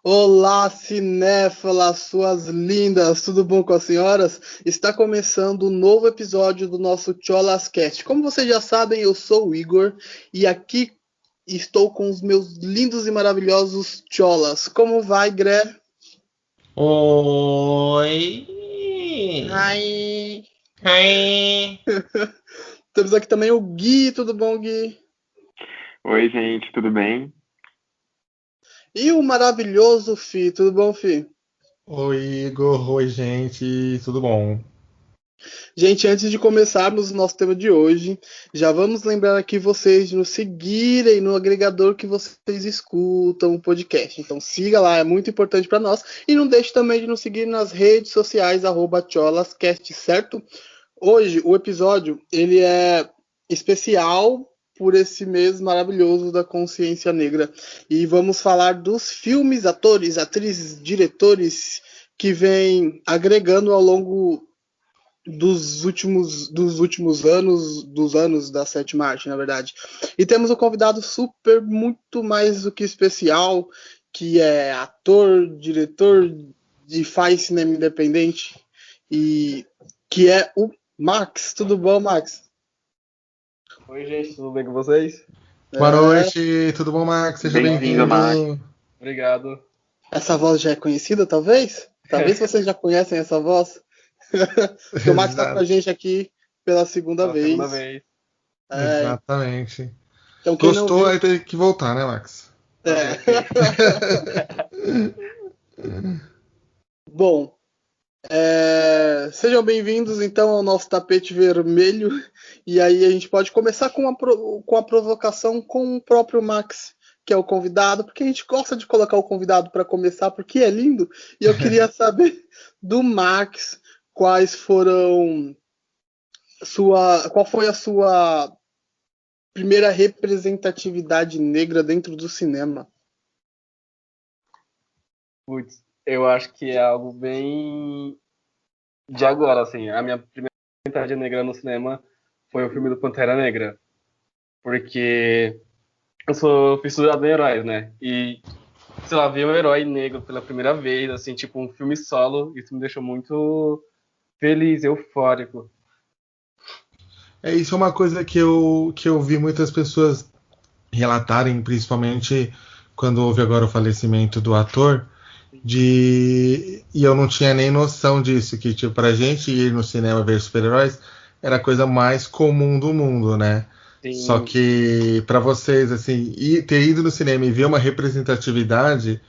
Olá, cinéfilas, suas lindas, tudo bom com as senhoras? Está começando um novo episódio do nosso Cholascast. Como vocês já sabem, eu sou o Igor e aqui estou com os meus lindos e maravilhosos Cholas. Como vai, Gré? Oi! Ai. Ai! Temos aqui também o Gui, tudo bom, Gui? Oi, gente, tudo bem? E o maravilhoso Fi, tudo bom, Fi? Oi, Igor! Oi, gente! Tudo bom? Gente, antes de começarmos o nosso tema de hoje, já vamos lembrar aqui vocês de nos seguirem no agregador que vocês escutam o podcast. Então siga lá, é muito importante para nós. E não deixe também de nos seguir nas redes sociais, @cholascast, certo? Hoje o episódio ele é especial por esse mês maravilhoso da consciência negra. E vamos falar dos filmes, atores, atrizes, diretores que vêm agregando ao longo dos últimos anos, dos anos da sétima arte, na verdade. E temos um convidado super, muito mais do que especial, que é ator, diretor e faz cinema independente, e que é o Max. Tudo bom, Max? Oi, gente, tudo bem com vocês? Boa noite! Tudo bom, Max? Seja Bem-vindo, Max. bem-vindo! Obrigado. Essa voz já é conhecida, talvez? Talvez vocês já conhecem essa voz. Porque o Max está com a gente aqui pela segunda vez. Segunda vez. Exatamente. Então, quem Gostou, não vai ter que voltar, né, Max? É. Bom, sejam bem-vindos então ao nosso tapete vermelho. E aí a gente pode começar com a provocação com o próprio Max, que é o convidado, porque a gente gosta de colocar o convidado para começar, porque é lindo. E eu queria saber do Max qual foi a sua primeira representatividade negra dentro do cinema. Putz, eu acho que é algo bem de agora, assim. A minha primeira representatividade negra no cinema foi o filme do Pantera Negra. Porque eu sou fissurado em heróis, né? E, sei lá, ver um herói negro pela primeira vez, assim, tipo um filme solo, isso me deixou muito feliz, eufórico. Isso é uma coisa que eu vi muitas pessoas relatarem, principalmente quando houve agora o falecimento do ator, e eu não tinha nem noção disso, que tipo, pra gente ir no cinema ver super-heróis era a coisa mais comum do mundo, né? Sim. Só que pra vocês, assim, ter ido no cinema e ver uma representatividade,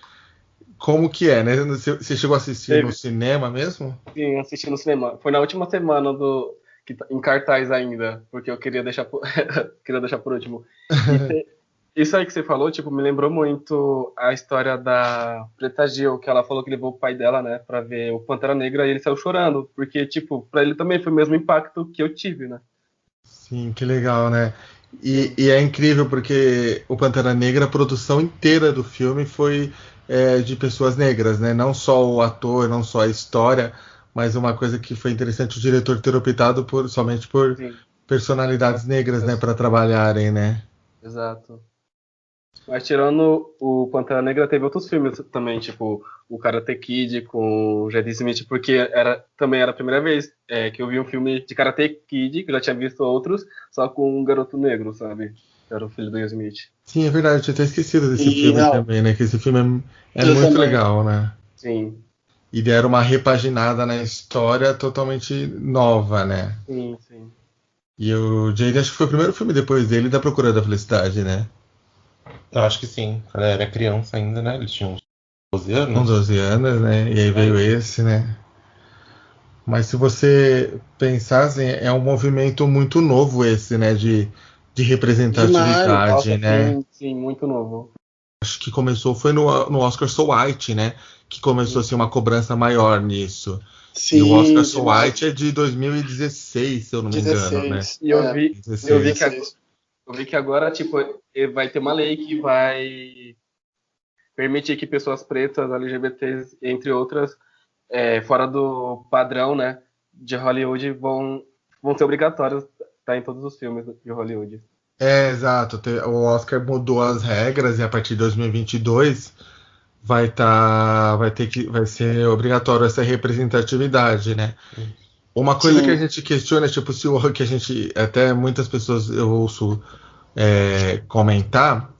como que é, né? Você chegou a assistir no cinema mesmo? Sim, assisti no cinema. Foi na última semana em cartaz ainda, porque eu queria deixar queria deixar por último. Isso aí que você falou, tipo, me lembrou muito a história da Preta Gil, que ela falou que levou o pai dela, né, pra ver o Pantera Negra e ele saiu chorando, porque, tipo, pra ele também foi o mesmo impacto que eu tive, né? Sim, que legal, né? E é incrível porque o Pantera Negra, a produção inteira do filme foi de pessoas negras, né? Não só o ator, não só a história, mas uma coisa que foi interessante o diretor ter optado somente por Sim, personalidades negras, né, para trabalharem, né? exato. Mas tirando o Pantera Negra, teve outros filmes também, tipo o Karate Kid com o Jaden Smith, porque também era a primeira vez que eu vi um filme de Karate Kid, que eu já tinha visto outros, só com um garoto negro, sabe? Que era o filho do Will Smith. Sim, é verdade, eu tinha até esquecido desse filme também, né? Que esse filme é Eu muito também. legal, né? Sim, E deram uma repaginada na história totalmente nova, né? sim, sim. E o Jade, acho que foi o primeiro filme depois dele da Procura da Felicidade, né? Eu acho que sim. Quando eu era criança ainda, né? Ele tinha uns 12 Com anos. 12 anos, né? E aí veio esse, né? Mas se você pensar, assim, é um movimento muito novo esse, né? De representatividade, Nossa, né? sim, sim, muito novo. Acho que começou, foi no Oscar So White, né? Que começou assim, uma cobrança maior nisso. Sim, E o Oscar So demais. White é de 2016, se eu não me engano, né? 16. E eu vi, 16. eu vi que agora, tipo, vai ter uma lei que vai permitir que pessoas pretas, LGBTs, entre outras, fora do padrão, né, de Hollywood, vão ser obrigatórios estar em todos os filmes de Hollywood. Exato. O Oscar mudou as regras e a partir de 2022 vai ser obrigatório essa representatividade, né? Uma coisa que a gente questiona, tipo, que a gente, até muitas pessoas eu ouço comentar,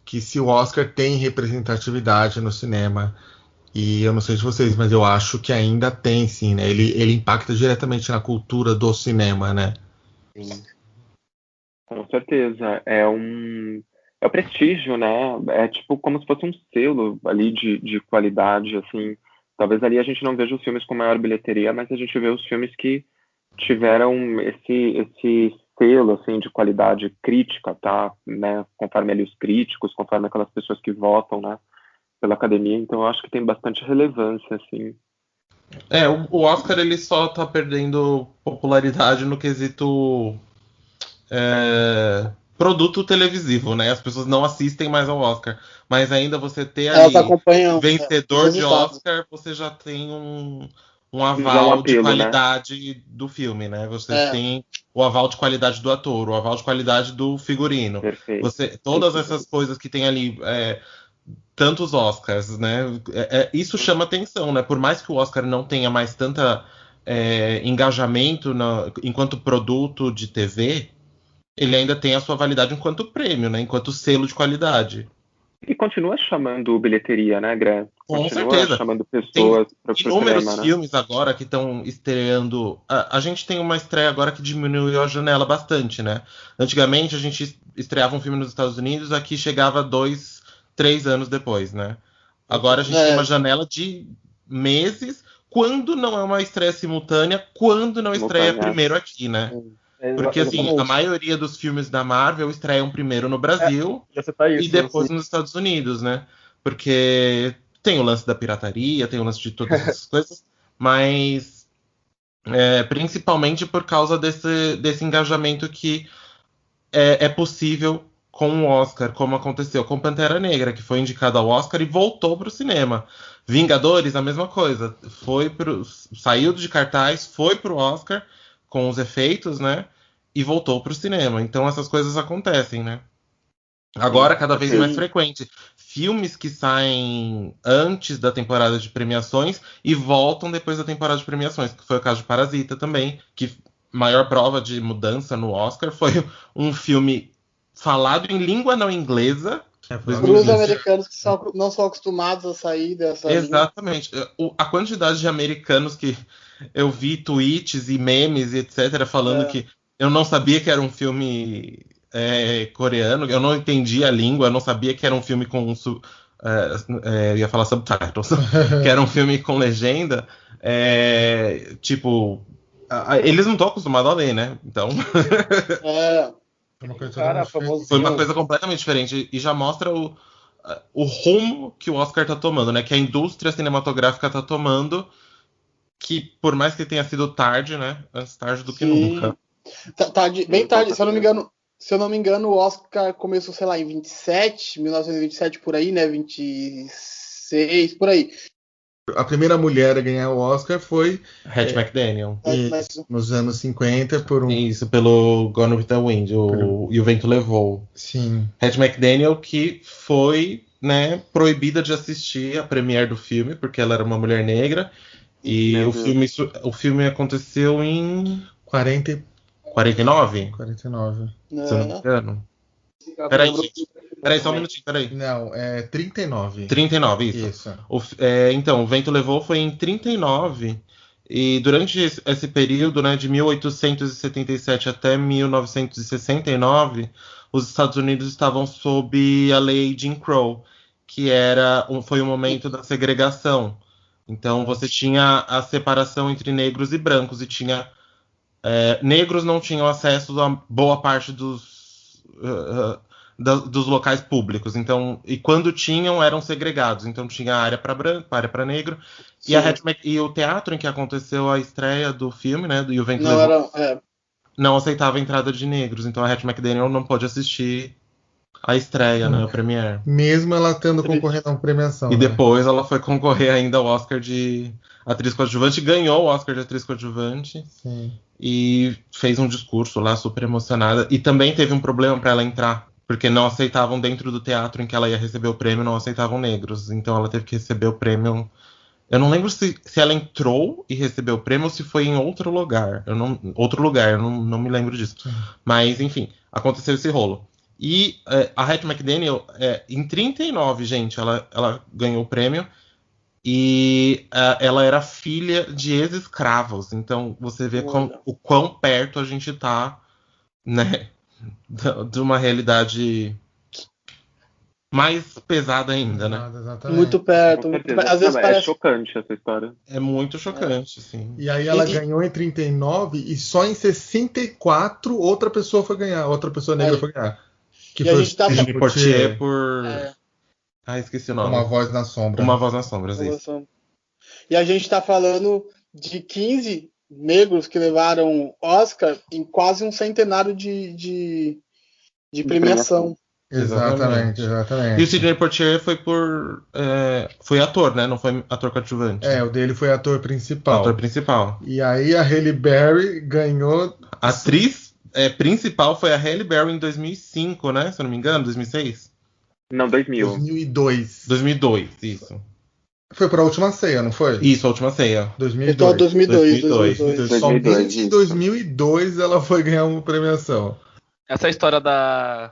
que se o Oscar tem representatividade no cinema, e eu não sei de vocês, mas eu acho que ainda tem, sim, né? Ele impacta diretamente na cultura do cinema, né? Sim. Com certeza. É o prestígio, né? É tipo como se fosse um selo ali de qualidade, assim. Talvez ali a gente não veja os filmes com maior bilheteria, mas a gente vê os filmes que tiveram esse selo, assim, de qualidade crítica, tá? Né? Conforme ali os críticos, conforme aquelas pessoas que votam, né? Pela academia. Então eu acho que tem bastante relevância, assim. O Oscar ele só tá perdendo popularidade no quesito produto televisivo, né? As pessoas não assistem mais ao Oscar. Mas ainda você ter Elas ali acompanham os vencedor de resultados. Oscar, você já tem um Já um aval de apelo, né? qualidade do filme, né? Você tem o aval de qualidade do ator, o aval de qualidade do figurino. Perfeito. Todas essas coisas que tem ali, tantos Oscars, né? Isso chama atenção, né? Por mais que o Oscar não tenha mais tanta engajamento enquanto produto de TV, ele ainda tem a sua validade enquanto prêmio, né? Enquanto selo de qualidade. E continua chamando bilheteria, né, Grant? Com Continua certeza. chamando Tem pessoas para o inúmeros cinema, né? filmes agora que estão estreando. A gente tem uma estreia agora que diminuiu a janela bastante, né? Antigamente a gente estreava um filme nos Estados Unidos, aqui chegava 2, 3 anos depois, né? Agora a gente tem uma janela de meses, quando não é uma estreia simultânea, quando não estreia primeiro aqui, né? Porque assim, a maioria dos filmes da Marvel estreiam primeiro no Brasil e depois nos Estados Unidos, né? Porque tem o lance da pirataria, tem o lance de todas essas coisas, mas principalmente por causa desse engajamento que é possível com o Oscar, como aconteceu com Pantera Negra, que foi indicado ao Oscar e voltou para o cinema. Vingadores, a mesma coisa. Saiu de cartaz, foi para o Oscar com os efeitos, né? E voltou para o cinema. Então essas coisas acontecem, né? Agora, cada vez mais frequente. Filmes que saem antes da temporada de premiações e voltam depois da temporada de premiações, que foi o caso de Parasita também, que maior prova de mudança no Oscar foi um filme falado em língua não inglesa. Para os americanos que não são acostumados a sair dessa Exatamente. A quantidade de americanos que eu vi tweets e memes e etc. falando que eu não sabia que era um filme coreano, eu não entendia a língua, eu não sabia que era um filme com eu ia falar subtitles, que era um filme com legenda. Tipo, eles não estão acostumados a ler, né? Então. Foi uma coisa completamente diferente e já mostra o rumo que o Oscar tá tomando, né? Que a indústria cinematográfica tá tomando, que por mais que tenha sido tarde, né? Antes tarde do que nunca. Bem tarde, se eu não me engano, o Oscar começou, sei lá, em 1927 por aí, né? 26 por aí. A primeira mulher a ganhar o Oscar foi Hattie McDaniel. Nos anos 50 Isso, pelo Gone with the Wind, E o Vento Levou. Sim. Hattie McDaniel, que foi, né, proibida de assistir a premiere do filme, porque ela era uma mulher negra. E o filme aconteceu em 49? 49. Se eu não me engano. Peraí, gente. Peraí, só um minutinho, peraí. Não, é 39. 39, isso. Então, o Vento Levou foi em 39, e durante esse período, né, de 1877 até 1969, os Estados Unidos estavam sob a lei Jim Crow, que foi o momento da segregação. Então, você tinha a separação entre negros e brancos, e negros não tinham acesso a boa parte dos locais públicos. Então, e quando tinham, eram segregados. Então tinha área para branco, área para negro. E o teatro em que aconteceu a estreia do filme, né, do E o Vento Levou, não aceitava a entrada de negros. Então a Hattie McDaniel não pôde assistir a estreia, né, o premiere. Mesmo ela tendo concorrido a uma premiação. E depois ela foi concorrer ainda ao Oscar de atriz coadjuvante, ganhou o Oscar de atriz coadjuvante. Sim. E fez um discurso lá super emocionada. E também teve um problema para ela entrar Porque não aceitavam dentro do teatro em que ela ia receber o prêmio, não aceitavam negros. Então ela teve que receber o prêmio. Eu não lembro se ela entrou e recebeu o prêmio ou se foi em outro lugar. Eu não me lembro disso. Mas, enfim, aconteceu esse rolo. E a Hattie McDaniel, em 39, gente, ela ganhou o prêmio. E ela era filha de ex-escravos. Então você vê o quão perto a gente tá, né, de uma realidade mais pesada ainda, né? Exatamente. Muito perto. Às vezes É parece. chocante essa história. É muito chocante, sim. E aí ela ganhou em 39 e só em 64 outra pessoa foi ganhar, outra pessoa negra foi ganhar. Que E foi a gente tá Sidney Poitier por... É. Esqueci o nome. Uma Voz na Sombra. Uma Voz nas Sombras, isso. E a gente tá falando de 15 negros que levaram Oscar em quase um centenário de premiação. Exatamente. E o Sidney Poitier foi ator, né? Não foi ator coadjuvante. O dele foi ator principal. Ator principal. E aí a Halle Berry ganhou... A atriz principal foi a Halle Berry em 2005, né? Se eu não me engano, 2006? Não, 2000. 2002. 2002, isso. Foi pra Última Ceia, não foi? Isso, a Última Ceia. 2002. 2002. Somente em 2002 ela foi ganhar uma premiação. Essa história da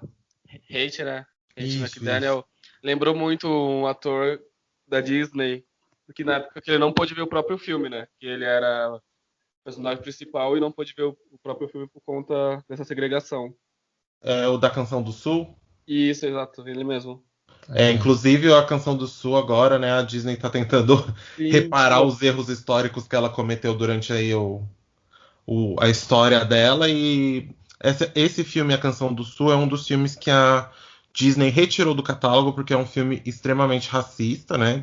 Hattie, né? Hattie Isso, McDaniel lembrou muito um ator da Disney, que na época que ele não pôde ver o próprio filme, né? Que ele era o personagem principal e não pôde ver o próprio filme por conta dessa segregação. É o da Canção do Sul? Isso, exato, ele mesmo. Inclusive a Canção do Sul agora, né? A Disney tá tentando reparar os erros históricos que ela cometeu durante aí a história dela. E esse filme, A Canção do Sul, é um dos filmes que a Disney retirou do catálogo porque é um filme extremamente racista, né?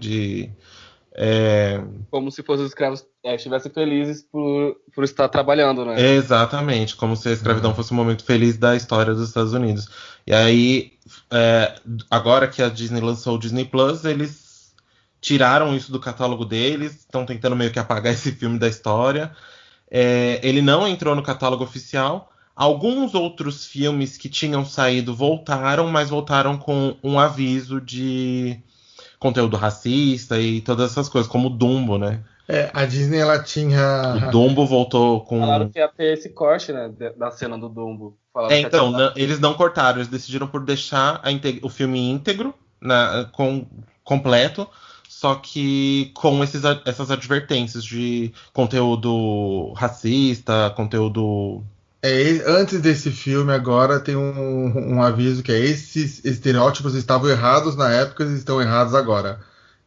Como se os escravos estivessem felizes por estar trabalhando, né? Exatamente, como se a escravidão fosse um momento feliz da história dos Estados Unidos. E aí, agora que a Disney lançou o Disney Plus, eles tiraram isso do catálogo deles, estão tentando meio que apagar esse filme da história. Ele não entrou no catálogo oficial. Alguns outros filmes que tinham saído voltaram, mas voltaram com um aviso de conteúdo racista e todas essas coisas, como o Dumbo, né? A Disney, ela tinha... O Dumbo voltou com... Falaram que ia ter esse corte, né, da cena do Dumbo. Eles não cortaram, eles decidiram por deixar o filme íntegro, completo, só que com essas advertências de conteúdo racista, conteúdo... Antes desse filme, agora tem um aviso que esses estereótipos estavam errados na época e estão errados agora.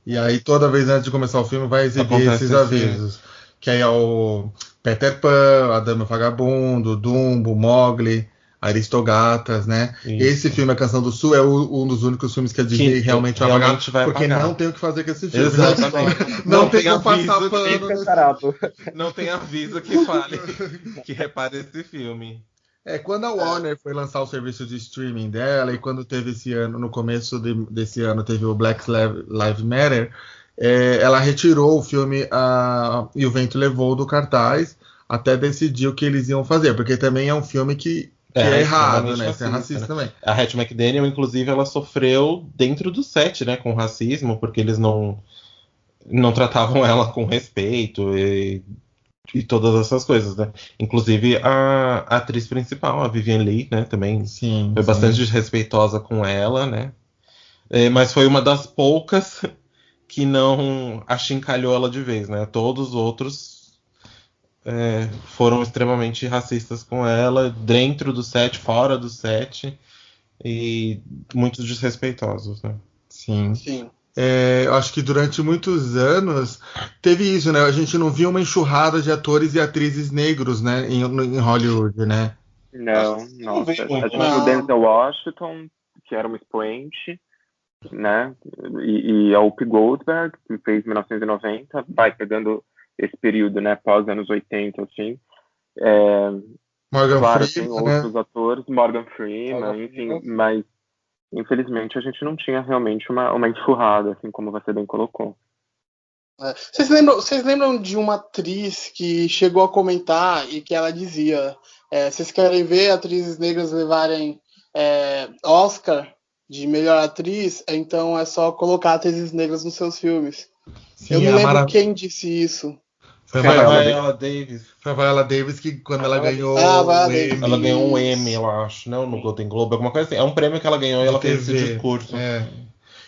E aí, toda vez antes de começar o filme, vai exibir esses avisos. Que aí é o Peter Pan, a Dama e o Vagabundo, Dumbo, Mowgli, Aristogatas, né? Isso. Esse filme, A Canção do Sul, é um dos únicos filmes que a Disney realmente vai pagar, porque não tem o que fazer com esse filme. Exatamente. Não tem como passar pano. Não tem aviso que fale, que repare esse filme. Quando a Warner foi lançar o serviço de streaming dela, e quando teve esse ano, no começo desse ano, teve o Black Lives Matter, ela retirou o filme E o Vento Levou do cartaz, até decidir o que eles iam fazer, porque também é um filme que é errado, né? Isso é racista também. A Hattie McDaniel, inclusive, ela sofreu dentro do set, né, com racismo, porque eles não tratavam ela com respeito e todas essas coisas, né? Inclusive a atriz principal, a Vivien Leigh, né, também foi bastante desrespeitosa com ela, né? Mas foi uma das poucas que não achincalhou ela de vez, né? Todos os outros foram extremamente racistas com ela, dentro do set, fora do set, e muito desrespeitosos, né? Sim. Eu acho que durante muitos anos teve isso, né? A gente não via uma enxurrada de atores e atrizes negros, né? Em Hollywood, né? Não. A gente viu o Denzel Washington, que era um expoente, né? E a Whoopi Goldberg, que fez 1990, vai pegando esse período, né? Pós anos 80, assim. Morgan claro, Freeman, tem outros atores, Morgan Freeman, enfim, mas infelizmente a gente não tinha realmente uma enxurrada, assim como você bem colocou. Vocês lembram de uma atriz que chegou a comentar e que ela dizia: vocês querem ver atrizes negras levarem Oscar de melhor atriz, então é só colocar atrizes negras nos seus filmes. Sim, Eu não ela lembro quem disse isso. Foi Foi a Viola Viola Davis. a Viola Davis que quando ela ganhou Viola o Davis. Emmy Ela ganhou um Emmy, eu acho, não? No Golden Globe, alguma coisa assim. É um prêmio que ela ganhou e de ela fez esse TV. discurso.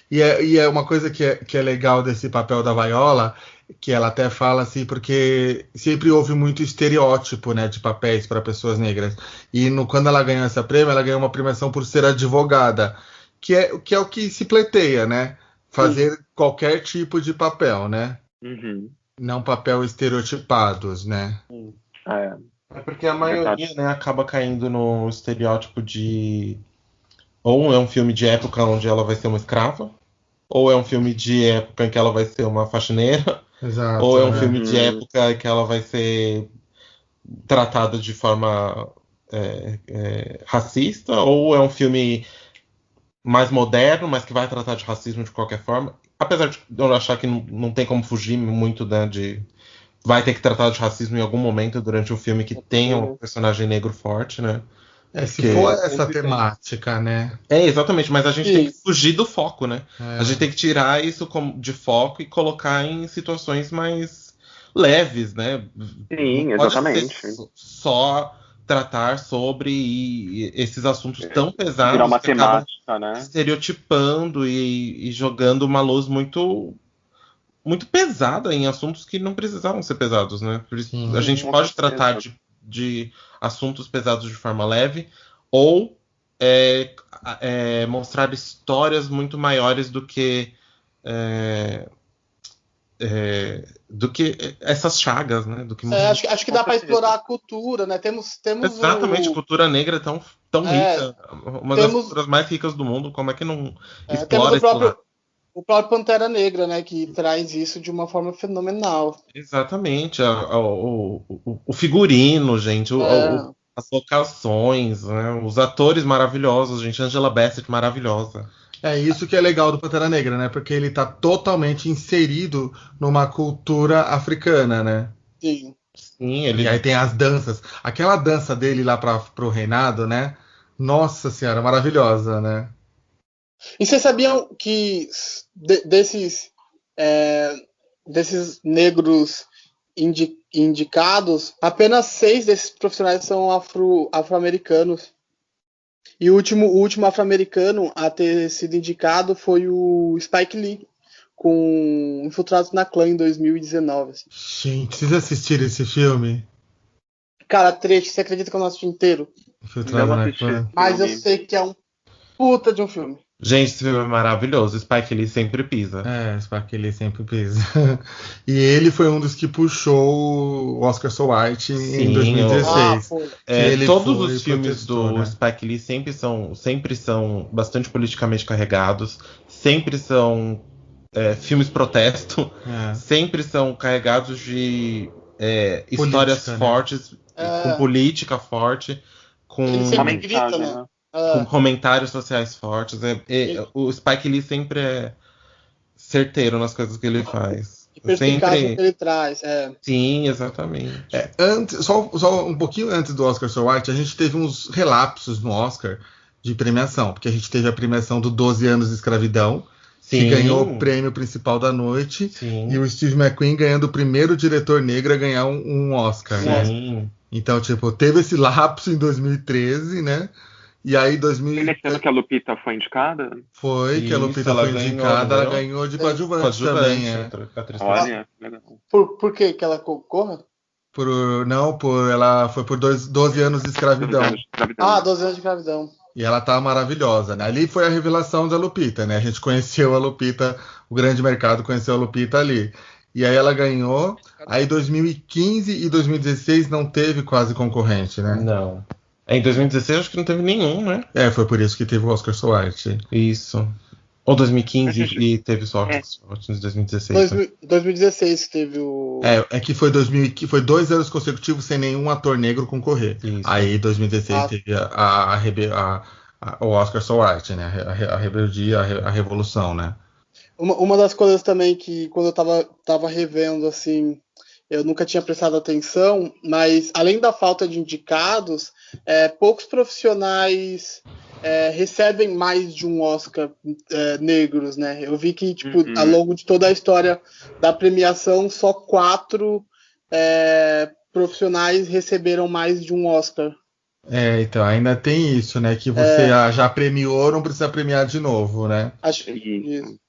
E é uma coisa que é legal desse papel da Viola, que ela até fala assim, porque sempre houve muito estereótipo, né, de papéis para pessoas negras. E quando ela ganhou essa prêmio, ela ganhou uma premiação por ser advogada, que é o que se pleiteia, né? Fazer qualquer tipo de papel, né? Uhum. Não papel estereotipados, né? É, É porque a verdade. maioria, né, acaba caindo no estereótipo de... Ou é um filme de época onde ela vai ser uma escrava, ou é um filme de época em que ela vai ser uma faxineira, ou Exato, é um né? filme de época em que ela vai ser tratada de forma racista, ou é um filme mais moderno, mas que vai tratar de racismo de qualquer forma. Apesar de eu achar que não tem como fugir muito, né, de... Vai ter que tratar de racismo em algum momento durante um filme que tenha um personagem negro forte, né? Se Porque... for essa Sempre tem. temática, né? Exatamente, mas a gente tem que fugir do foco, né? É. A gente tem que tirar isso de foco e colocar em situações mais leves, né? Sim, Não pode exatamente. ser só tratar sobre esses assuntos tão Virar pesados uma que acabam temática, né? estereotipando e jogando uma luz muito, muito pesada em assuntos que não precisavam ser pesados, né? A Sim. gente Com pode tratar certeza. de assuntos pesados de forma leve ou é, mostrar histórias muito maiores do que essas chagas, né? Do que Acho que Com dá para certeza. explorar a cultura, né? Temos exatamente, o. cultura negra é tão É, rica, uma das temos, culturas mais ricas do mundo. Como é que não temos explora esse lado? o próprio Pantera Negra, né? Que traz isso de uma forma fenomenal. Exatamente, o figurino, gente, É, as locações, né? Os atores maravilhosos, gente, Angela Bassett maravilhosa. É isso que é legal do Pantera Negra, né? Porque ele tá totalmente inserido numa cultura africana, né? sim. Sim, E aí ele tem as danças. Aquela dança dele lá pro reinado, né? Nossa senhora, maravilhosa, né? E vocês sabiam que é, desses negros indicados, apenas 6 desses profissionais são afro-americanos. E o último afro-americano a ter sido indicado foi o Spike Lee, com Infiltrados na Clã em 2019. Assim. Gente, vocês assistiram esse filme? Cara, trecho, você acredita que eu não assisti inteiro? Ainda Infiltrado não na assisti esse Clã. Mas eu filme. sei que é um puta de um filme. Gente, esse filme é maravilhoso. Spike Lee sempre pisa. É, Spike Lee sempre pisa. E ele foi um dos que puxou o Oscar So White em Sim, 2016. Foi. Que ele todos foi os e filmes protestou, do né? Spike Lee sempre são bastante politicamente carregados, sempre são filmes protesto, É. sempre são carregados de histórias Política, né? fortes, com política forte, Ele Uma sempre com, grita, mensagem, né? né? com comentários sociais fortes. E, O Spike Lee sempre é certeiro nas coisas que ele faz. e perspicaz no que Sempre. ele traz. Sim, exatamente. Só um pouquinho antes do Oscar So White, a gente teve uns relapsos no Oscar de premiação, porque a gente teve a premiação do 12 anos de escravidão, que ganhou o Sim, prêmio principal da noite, e sim, o Steve McQueen ganhando o primeiro diretor negro a ganhar um Oscar, né? sim. Então, tipo, teve esse lapso em 2013, né? E aí, Foi nesse ano que a Lupita foi indicada? foi que a Isso, Lupita ela foi ganhou, não indicada, ela ganhou? ganhou de coadjuvante também, Coadjuvante, é. atriz principal. Olha, legal. Por que que ela concorra? Ela foi por 12 anos de 2 anos escravidão. de escravidão. 12 anos de gravidão. E ela tá maravilhosa, né? Ali foi a revelação da Lupita, né? A gente conheceu a Lupita, o grande mercado conheceu a Lupita ali. E aí ela ganhou. Aí 2015 e 2016 não teve quase concorrente, né? Não. Em 2016 acho que não teve nenhum, né? É, foi por isso que teve o Oscar So White. Isso. Ou 2015 A gente- e teve só É. em 2016. Né? 2016 que teve o. É que foi 2000, foi 2 anos consecutivos sem nenhum ator negro concorrer. Isso. Aí 2016 Ah. teve o Oscar So White, né? A rebeldia, a revolução, né? Uma das coisas também que quando eu tava revendo, assim, eu nunca tinha prestado atenção, mas além da falta de indicados, poucos profissionais recebem mais de um Oscar negros, né? Eu vi que, tipo, Uhum. ao longo de toda a história da premiação, só 4 profissionais receberam mais de um Oscar. Então, ainda tem isso, né? Que você já premiou, não precisa premiar de novo, né? Acho Isso.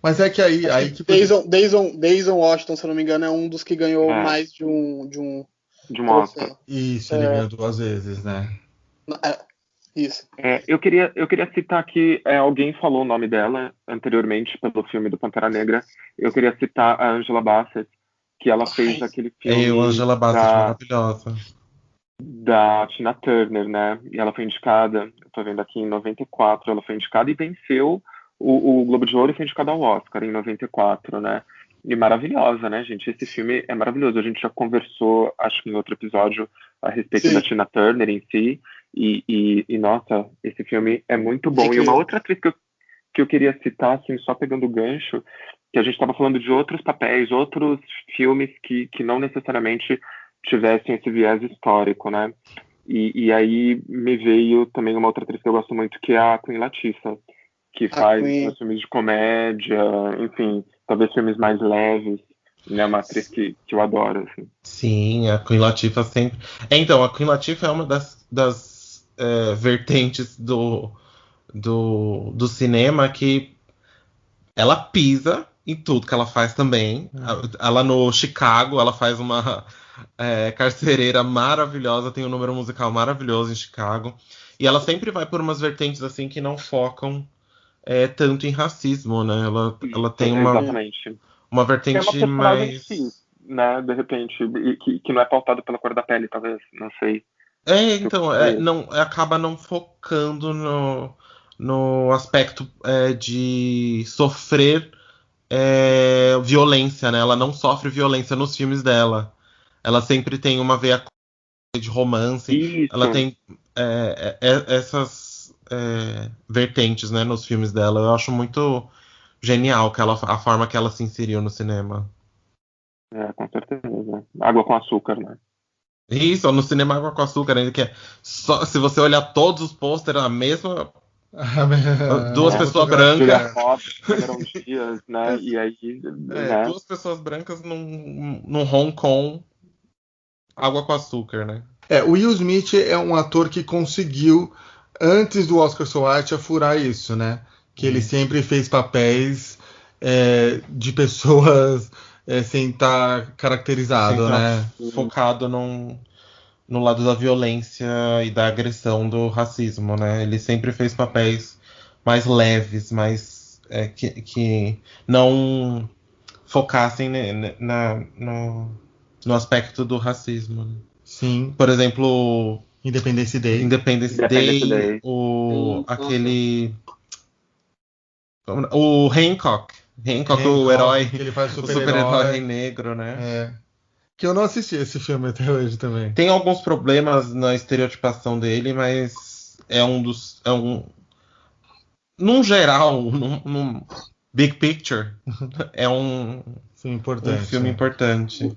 Mas é que aí que que Denzel Washington, se eu não me engano, é um dos que ganhou mais de um De um troféu. Oscar. Isso, ele ganhou 2 vezes, né? Isso. Eu queria citar aqui, alguém falou o nome dela anteriormente pelo filme do Pantera Negra. Eu queria citar a Angela Bassett, que ela fez aquele filme Eu, Angela Bassett, maravilhosa. da Tina Turner, né? E ela foi indicada, eu tô vendo aqui, em 94, ela foi indicada e venceu o Globo de Ouro e foi indicada ao Oscar em 94, né? E maravilhosa, né, gente? Esse filme é maravilhoso. A gente já conversou, acho que em outro episódio, a respeito Sim. da Tina Turner em si. E nossa, esse filme é muito bom. E uma outra atriz que eu queria citar, assim, só pegando o gancho, que a gente estava falando de outros papéis, outros filmes que não necessariamente tivessem esse viés histórico, né? E aí me veio também uma outra atriz que eu gosto muito, que é a Queen Latifah, que faz os filmes de comédia, enfim, talvez filmes mais leves, né? Uma atriz que eu adoro, assim. Sim, a Queen Latifah sempre... Então, a Queen Latifah é uma das vertentes do cinema que ela pisa em tudo que ela faz também. Ela no Chicago, ela faz uma carcereira maravilhosa, tem um número musical maravilhoso em Chicago. E ela sempre vai por umas vertentes assim que não focam tanto em racismo, né? Ela tem Exatamente. uma É uma vertente personagem mais... sim, né? De repente, e que não é pautado pela cor da pele, talvez, não sei. Então, acaba não focando no aspecto de sofrer violência, né? Ela não sofre violência nos filmes dela. Ela sempre tem uma veia de romance. Isso. Ela tem essas vertentes, né, nos filmes dela. Eu acho muito genial a forma que ela se inseriu no cinema. Com certeza. Água com açúcar, né? Isso, no cinema Água com Açúcar, ainda que só, se você olhar todos os pôsteres, a mesma. Duas pessoas Julia brancas. Roberts, Cameron Diaz, né? E aí, né? Duas pessoas brancas num Hong Kong, Água com Açúcar, né? O Will Smith é um ator que conseguiu, antes do Oscar So White, a furar isso, né? Que ele sempre fez papéis de pessoas sem estar caracterizado, né? Focado no lado da violência e da agressão do racismo, né? Ele sempre fez papéis mais leves, mais que não focassem no aspecto do racismo. Né? Sim. Por exemplo, Independence Day. Day. Aquele... O Hancock, o herói, que ele faz o super-herói negro, né? Que eu não assisti esse filme até hoje também. Tem alguns problemas na estereotipação dele, mas num geral, num big picture, é um filme importante.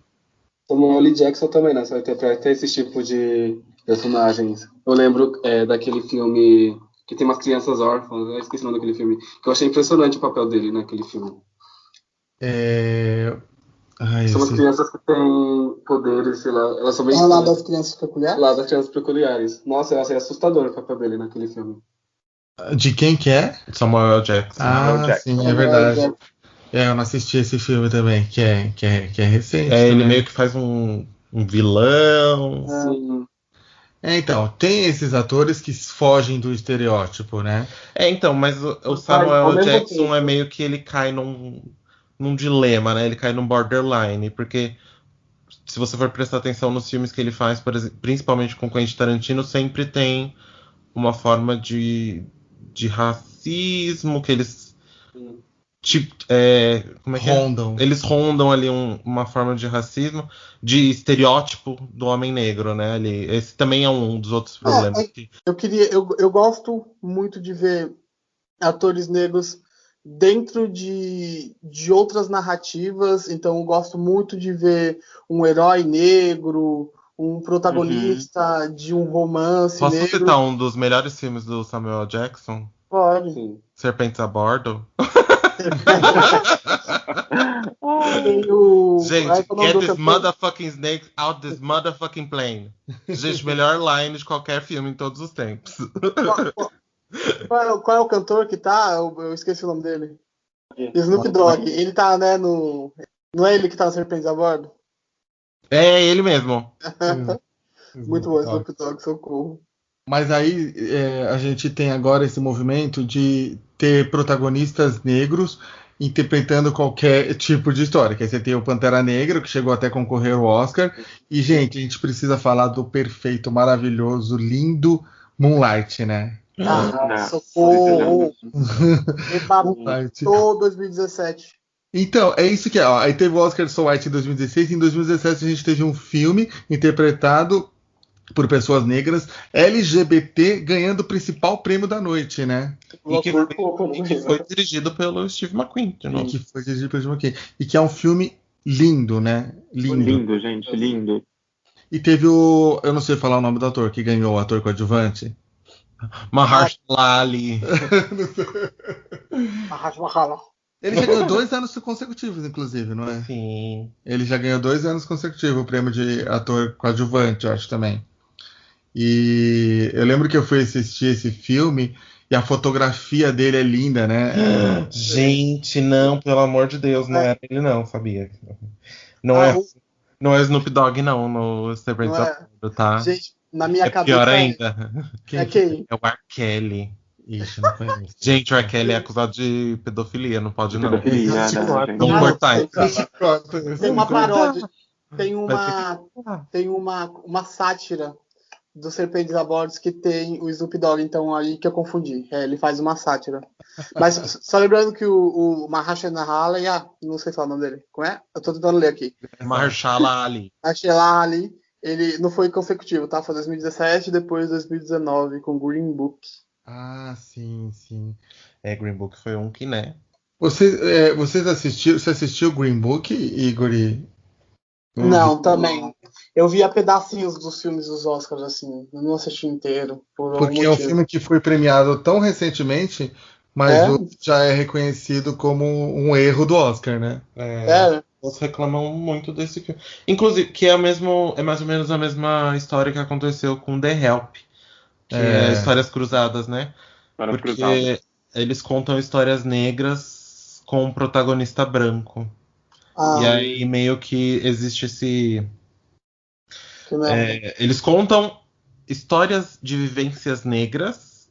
Samuel L. Jackson também, né? Você interpreta esse tipo de personagens. Eu lembro daquele filme que tem umas crianças órfãs, eu esqueci o nome daquele filme, que eu achei impressionante o papel dele naquele filme. São umas crianças que têm poderes, sei lá, elas são bem... Lá das Crianças Peculiares? Lá das Crianças Peculiares. Nossa, eu achei assustador o papel dele naquele filme. De quem que é? Samuel Jackson. Sim, é verdade. Eu não assisti esse filme também, que é recente. Ele meio que faz um vilão. Sim. Então, tem esses atores que fogem do estereótipo, né? Então, mas o Samuel Jackson é meio que ele cai num dilema, né? Ele cai num borderline, porque se você for prestar atenção nos filmes que ele faz, por exemplo, principalmente com Quentin Tarantino, sempre tem uma forma de racismo que eles como é que rondam. Eles rondam ali uma forma de racismo, de estereótipo do homem negro, né? Esse também é um dos outros problemas. Eu gosto muito de ver atores negros dentro de outras narrativas, então eu gosto muito de ver um herói negro, um protagonista de um romance Posso negro. citar um dos melhores filmes do Samuel Jackson? Pode. Sim. Serpentes a Bordo? Tem o... Gente, qual é o nome get do this cantor? motherfucking snake out this motherfucking plane. Gente, melhor line de qualquer filme em todos os tempos. Qual é o cantor que tá? Eu esqueci o nome dele. Snoop Dogg. Ele tá, né, no... Não é ele que tá no Serpentes a Bordo? É ele mesmo. Muito bom, Snoop Dogg, socorro. Mas aí a gente tem agora esse movimento de ter protagonistas negros interpretando qualquer tipo de história. Que aí você tem o Pantera Negra, que chegou até a concorrer ao Oscar. E, gente, a gente precisa falar do perfeito, maravilhoso, lindo Moonlight, né? Socorro! Moonlight. Rebatou 2017. Então, é isso que é. Ó. Aí teve o Oscar So White em 2016. Em 2017 a gente teve um filme interpretado por pessoas negras, LGBT, ganhando o principal prêmio da noite, né? E que foi dirigido pelo Steve McQueen. E que foi dirigido pelo Steve McQueen. E que é um filme lindo, né? Lindo, gente, lindo. E teve o... Eu não sei falar o nome do ator que ganhou o ator coadjuvante. Mahershala Ali. Ele já ganhou 2 anos consecutivos, inclusive, não é? Sim. Ele já ganhou 2 anos consecutivos o prêmio de ator coadjuvante, eu acho também. E eu lembro que eu fui assistir esse filme e a fotografia dele é linda, né? Gente, não, pelo amor de Deus, não era ele não, sabia? Não é Snoop Dogg não, no Serpentes a Bordo, tá? Gente, na minha cabeça pior ainda. É quem? É o R. Kelly. Ixi, não conheço. Gente, o R. Kelly é acusado de pedofilia, não pode não. Pedofilia, né, gente? Vamos cortar isso. Tem uma paródia, tem uma sátira do Serpentes a Bordo que tem o Snoop Dogg, então aí que eu confundi. Ele faz uma sátira. Mas só lembrando que o Mahershala Ali, não sei falar o nome dele. Como é? Eu tô tentando ler aqui. Mahershala Ali. Mahershala Ali, ele não foi consecutivo, tá? Foi 2017 e depois 2019 com Green Book. Ah, sim. Green Book foi um que, né? Vocês assistiram? Você assistiu Green Book, Igor? Não, também. Eu via pedacinhos dos filmes dos Oscars, assim. Eu não assisti inteiro. Porque é um filme que foi premiado tão recentemente, mas já é reconhecido como um erro do Oscar, né? Eles reclamam muito desse filme. Inclusive, que é mais ou menos a mesma história que aconteceu com The Help. Que é Histórias Cruzadas, né? Porque eles contam histórias negras com um protagonista branco. E aí meio que existe esse... eles contam histórias de vivências negras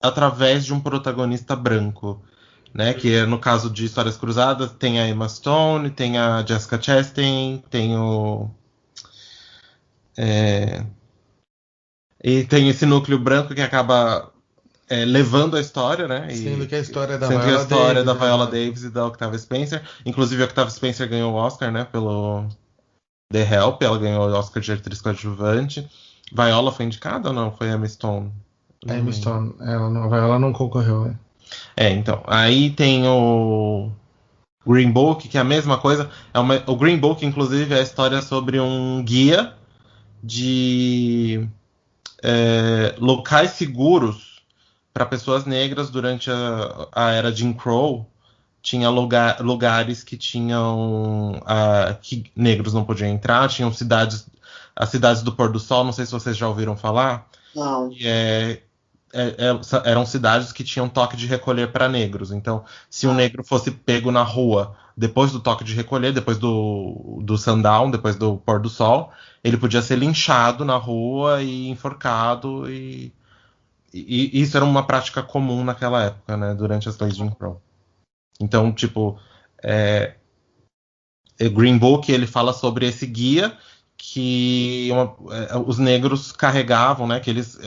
através de um protagonista branco, né? Que é, no caso de Histórias Cruzadas, tem a Emma Stone, tem a Jessica Chastain, tem o... E tem esse núcleo branco que acaba levando a história, né? Sendo que a história é da Viola Davis e da Octavia Spencer. Inclusive, a Octavia Spencer ganhou o Oscar, né? Pelo The Help. Ela ganhou o Oscar de atriz coadjuvante. Viola foi indicada ou não? Foi Emma Stone? Emma Stone. A Viola não concorreu, né? Então. Aí tem o Green Book, que é a mesma coisa. O Green Book, inclusive, é a história sobre um guia de locais seguros para pessoas negras durante a era Jim Crow. Tinha lugares que tinham que negros não podiam entrar, tinham as cidades do pôr do sol, não sei se vocês já ouviram falar. Não. Eram cidades que tinham toque de recolher para negros. Então, se um negro fosse pego na rua depois do toque de recolher, depois do sundown, depois do pôr do sol, ele podia ser linchado na rua e enforcado. E isso era uma prática comum naquela época, né? Durante as leis de Jim Crow. Então, tipo, Green Book, ele fala sobre esse guia que os negros carregavam, né? Que eles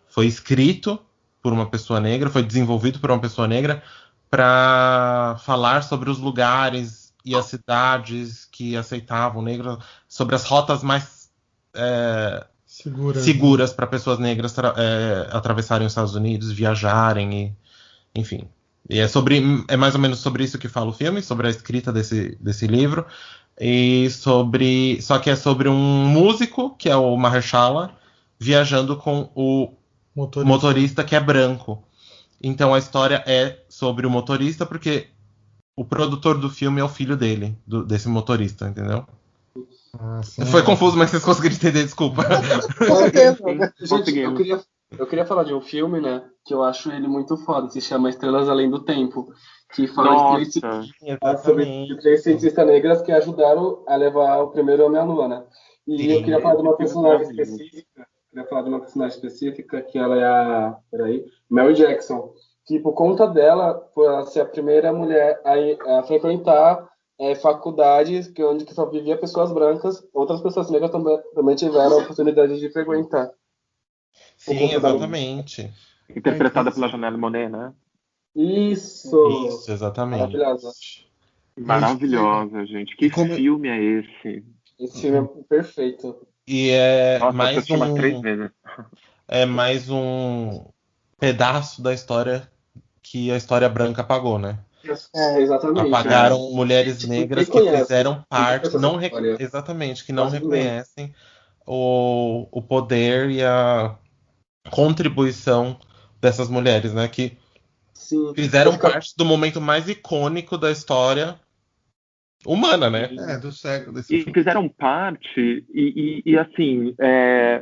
foi escrito por uma pessoa negra, foi desenvolvido por uma pessoa negra para falar sobre os lugares e as cidades que aceitavam negros, sobre as rotas mais seguras para pessoas negras atravessarem os Estados Unidos, viajarem, enfim. E é mais ou menos sobre isso que fala o filme, sobre a escrita desse livro. Só que é sobre um músico, que é o Mahershala, viajando com o motorista que é branco. Então a história é sobre o motorista, porque o produtor do filme é o filho dele, desse motorista, entendeu? Foi confuso, mas vocês conseguiram entender, desculpa. Gente, eu queria falar de um filme, né, que eu acho ele muito foda, se chama Estrelas Além do Tempo, que fala sobre três cientistas negras que ajudaram a levar o primeiro homem à lua, né? E eu queria falar de uma personagem específica, que ela é a Mary Jackson, que por conta dela foi ser a primeira mulher a frequentar faculdades onde só vivia pessoas brancas, outras pessoas negras também tiveram a oportunidade de frequentar. Sim, exatamente. Interpretada pela Janelle Monáe, né? Isso, exatamente. Maravilhosa, gente. Que filme é esse? Esse filme é perfeito. E é é mais um pedaço da história que a história branca apagou, né? Exatamente. Apagaram mulheres negras que fizeram parte, exatamente, que não reconhecem o poder e a contribuição dessas mulheres, né? Que fizeram parte do momento mais icônico da história humana, né? Do século. E fizeram parte, e assim,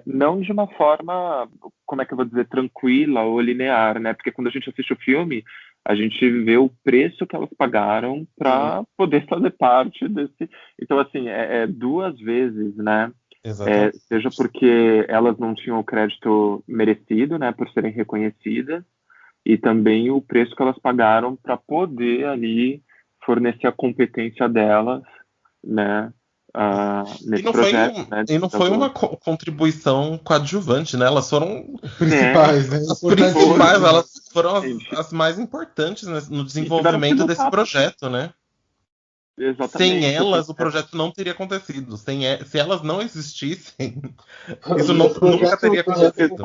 não de uma forma, como é que eu vou dizer, tranquila ou linear, né? Porque quando a gente assiste o filme, a gente vê o preço que elas pagaram para poder fazer parte desse. Então, assim, duas vezes, né? Seja porque elas não tinham o crédito merecido, né? Por serem reconhecidas, e também o preço que elas pagaram para poder ali fornecer a competência delas, né, nesse projeto. E não foi uma contribuição coadjuvante, né? Elas foram principais, né? As principais, elas foram as mais importantes no desenvolvimento desse projeto, né? Exatamente. Sem elas, o projeto não teria acontecido. Se elas não existissem, isso nunca teria acontecido.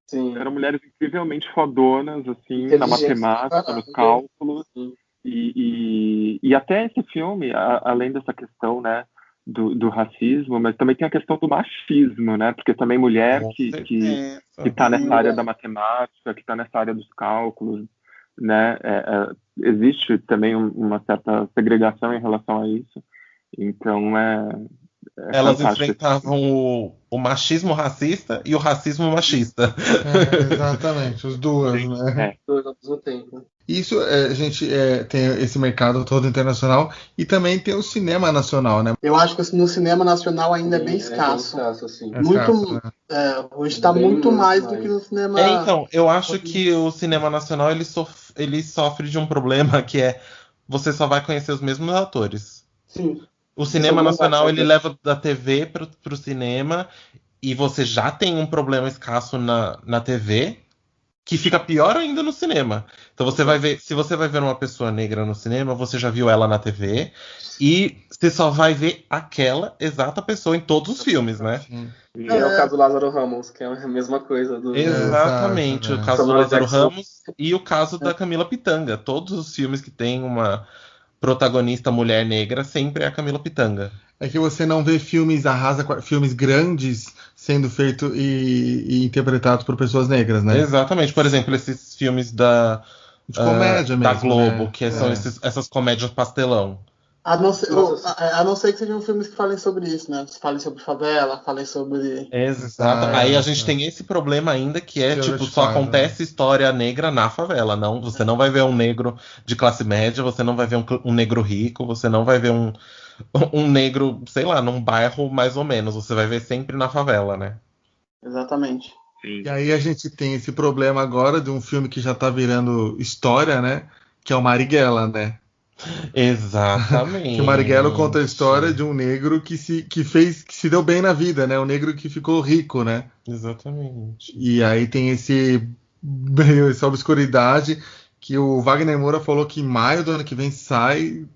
Sim. Eram mulheres incrivelmente fodonas, assim, na matemática, nos cálculos. E até esse filme, além dessa questão, né, do racismo, mas também tem a questão do machismo, né? Porque também mulher que está nessa área da matemática, que está nessa área dos cálculos, né? Existe também uma certa segregação em relação a isso. Então, elas enfrentavam o machismo racista e o racismo machista. Exatamente, os duas, né? Dois ao mesmo tempo. Isso, a gente tem esse mercado todo internacional e também tem o cinema nacional, né? Eu acho que no cinema nacional ainda é bem escasso. Assim. Hoje está muito mais do que no cinema... Então, eu acho que o cinema nacional ele sofre de um problema que é você só vai conhecer os mesmos atores. Sim. O cinema nacional, ele leva da TV pro cinema, e você já tem um problema escasso na TV, que fica pior ainda no cinema. Então você vai ver, se você vai ver uma pessoa negra no cinema, você já viu ela na TV, e você só vai ver aquela exata pessoa em todos os filmes, né? E é o caso do Lázaro Ramos, que é a mesma coisa. Exatamente, o caso do Lázaro Ramos e o caso da Camila Pitanga. Todos os filmes que tem uma protagonista mulher negra sempre é a Camila Pitanga. É que você não vê filmes filmes grandes sendo feitos e interpretados por pessoas negras, né? Exatamente. Por exemplo, esses filmes de comédia da Globo, né? Que são essas comédias pastelão. A não ser que sejam filmes que falem sobre isso, né? Falem sobre favela, falem sobre... Exato. Aí a gente tem esse problema ainda, que é, só acontece história negra na favela. Não, você não vai ver um negro de classe média, você não vai ver um negro rico, você não vai ver um negro, sei lá, num bairro mais ou menos. Você vai ver sempre na favela, né? Exatamente. Sim. E aí a gente tem esse problema agora de um filme que já tá virando história, né? Que é o Marighella, né? Exatamente. Que o Marighella conta a história de um negro que se deu bem na vida, né? Um negro que ficou rico, né? Exatamente. E aí tem essa obscuridade que o Wagner Moura falou que em maio do ano que vem sai.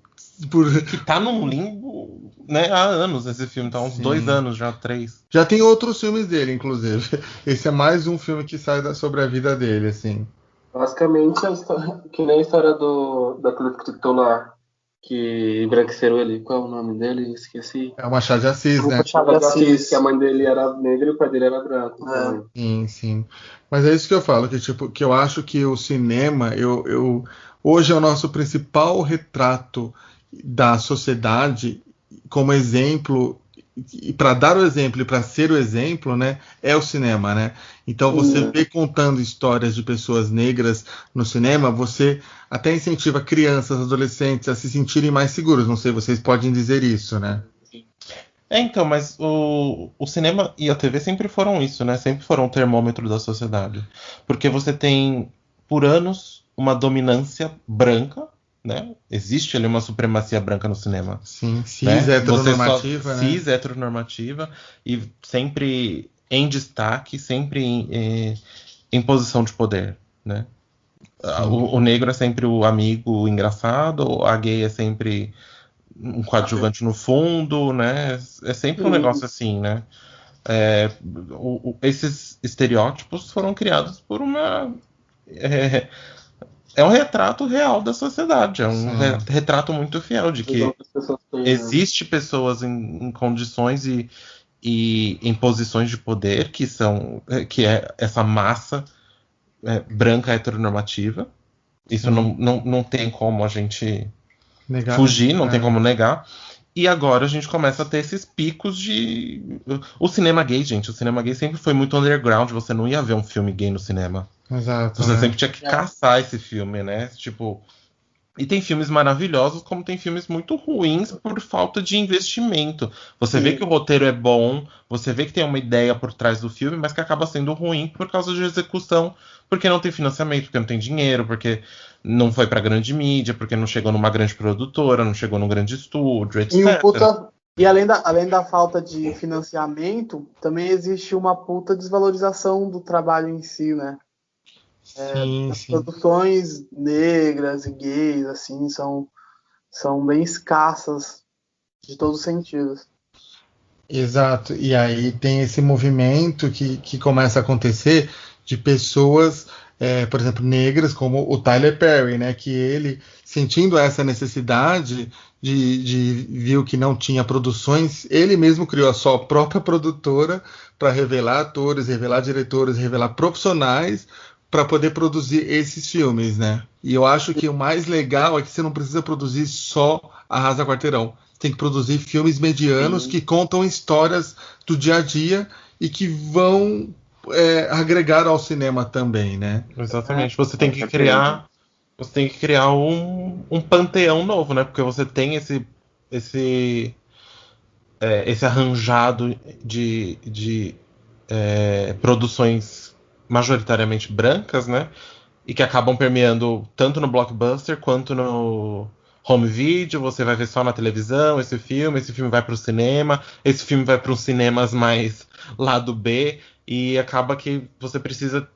Que tá num limbo, né? Há anos esse filme, tá uns 2 anos já, 3. Já tem outros filmes dele, inclusive. Esse é mais um filme que sai sobre a vida dele, assim. Basicamente, que nem a história daquele escritor lá, que embranqueceram ele. Qual é o nome dele? Esqueci. É o Machado de Assis, né? Machado de Assis. Que a mãe dele era negra e o pai dele era branco. Sim, sim. Mas é isso que eu falo, que eu acho que o cinema, hoje é o nosso principal retrato da sociedade como exemplo, e para dar o exemplo e para ser o exemplo, né, é o cinema, né? Então você vê contando histórias de pessoas negras no cinema, você até incentiva crianças, adolescentes a se sentirem mais seguros. Não sei, vocês podem dizer isso, né? Então, mas o cinema e a TV sempre foram isso, né? Sempre foram o termômetro da sociedade. Porque você tem, por anos, uma dominância branca, né? Existe ali uma supremacia branca no cinema. Sim, cis, né? heteronormativa, né? Cis, heteronormativa, e sempre em destaque, sempre em posição de poder, né? O negro é sempre o amigo engraçado, a gay é sempre um coadjuvante no fundo, né? É sempre um negócio assim, né? Esses estereótipos foram criados por uma... É um retrato real da sociedade, é um retrato muito fiel de que existe pessoas em condições e em posições de poder que é essa massa branca heteronormativa. Isso não tem como a gente fugir, não tem como negar. E agora a gente começa a ter esses picos de... O cinema gay, gente, o cinema gay sempre foi muito underground, você não ia ver um filme gay no cinema. Exato, você sempre tinha que caçar esse filme, né? Tipo... E tem filmes maravilhosos, como tem filmes muito ruins por falta de investimento. Você vê que o roteiro é bom, você vê que tem uma ideia por trás do filme, mas que acaba sendo ruim por causa de execução, porque não tem financiamento, porque não tem dinheiro, porque não foi pra grande mídia, porque não chegou numa grande produtora, não chegou num grande estúdio, etc. E além da falta de financiamento, também existe uma puta desvalorização do trabalho em si, né? As produções negras e gays assim são bem escassas de todos os sentidos. Exato, e aí tem esse movimento que começa a acontecer de pessoas, por exemplo, negras, como o Tyler Perry, né, que ele, sentindo essa necessidade viu que não tinha produções, ele mesmo criou a sua própria produtora para revelar atores, revelar diretores, revelar profissionais para poder produzir esses filmes, né? E eu acho que o mais legal é que você não precisa produzir só Arrasa Quarteirão. Tem que produzir filmes medianos que contam histórias do dia a dia e que vão agregar ao cinema também, né? Exatamente. Você tem que criar um panteão novo, né? Porque você tem esse arranjado de produções majoritariamente brancas, né? E que acabam permeando tanto no blockbuster quanto no home video. Você vai ver só na televisão esse filme vai para o cinema, esse filme vai para os cinemas mais lado B, e acaba que você precisa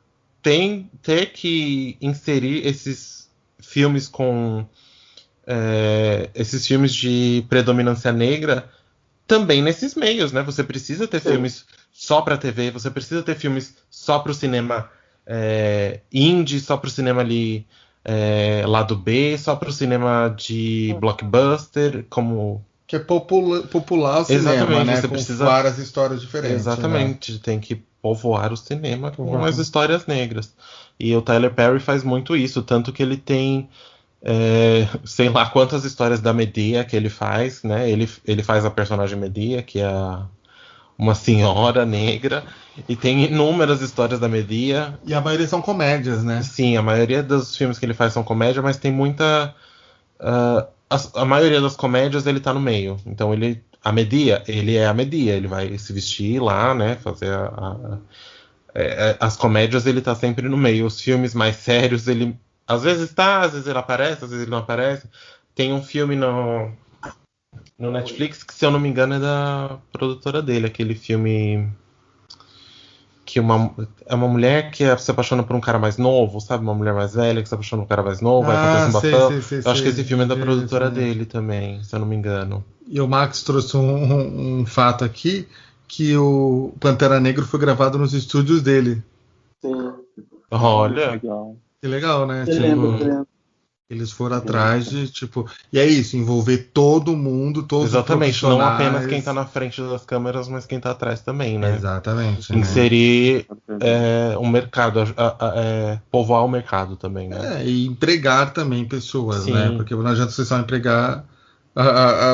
ter que inserir esses filmes com esses filmes de predominância negra também nesses meios, né? Você precisa ter filmes só para TV, você precisa ter filmes só para o cinema indie, só para o cinema ali lado B, só para o cinema de blockbuster, como... Que é popular o cinema, exatamente, né? Você com precisa... várias histórias diferentes. Exatamente, né? Tem que povoar o cinema com as histórias negras. E o Tyler Perry faz muito isso, tanto que ele tem... sei lá quantas histórias da Medea que ele faz, né? Ele faz a personagem Medea, que é uma senhora negra, e tem inúmeras histórias da Medea. E a maioria são comédias, né? Sim, a maioria dos filmes que ele faz são comédia, mas tem muita... a maioria das comédias ele tá no meio. Então a Medea, ele é a Medea, ele vai se vestir lá, né? Fazer as comédias ele tá sempre no meio. Os filmes mais sérios ele às vezes tá, às vezes ele aparece, às vezes ele não aparece. Tem um filme no Netflix que, se eu não me engano, é da produtora dele, aquele filme que é uma mulher que se apaixona por um cara mais novo, sabe? Uma mulher mais velha que se apaixona por um cara mais novo, aí acontece um bafão. Eu acho que esse filme é da produtora dele também, se eu não me engano. E o Max trouxe um fato aqui, que o Pantera Negra foi gravado nos estúdios dele. Sim. Olha... Que legal, né? Eles foram atrás de, tipo... E é isso, envolver todo mundo, todos Exatamente, os não profissionais. apenas quem tá na frente das câmeras, mas quem tá atrás também, né? Exatamente, né? Inserir um mercado, povoar o mercado também, né? E empregar também pessoas, né? Sim. Porque não adianta você só empregar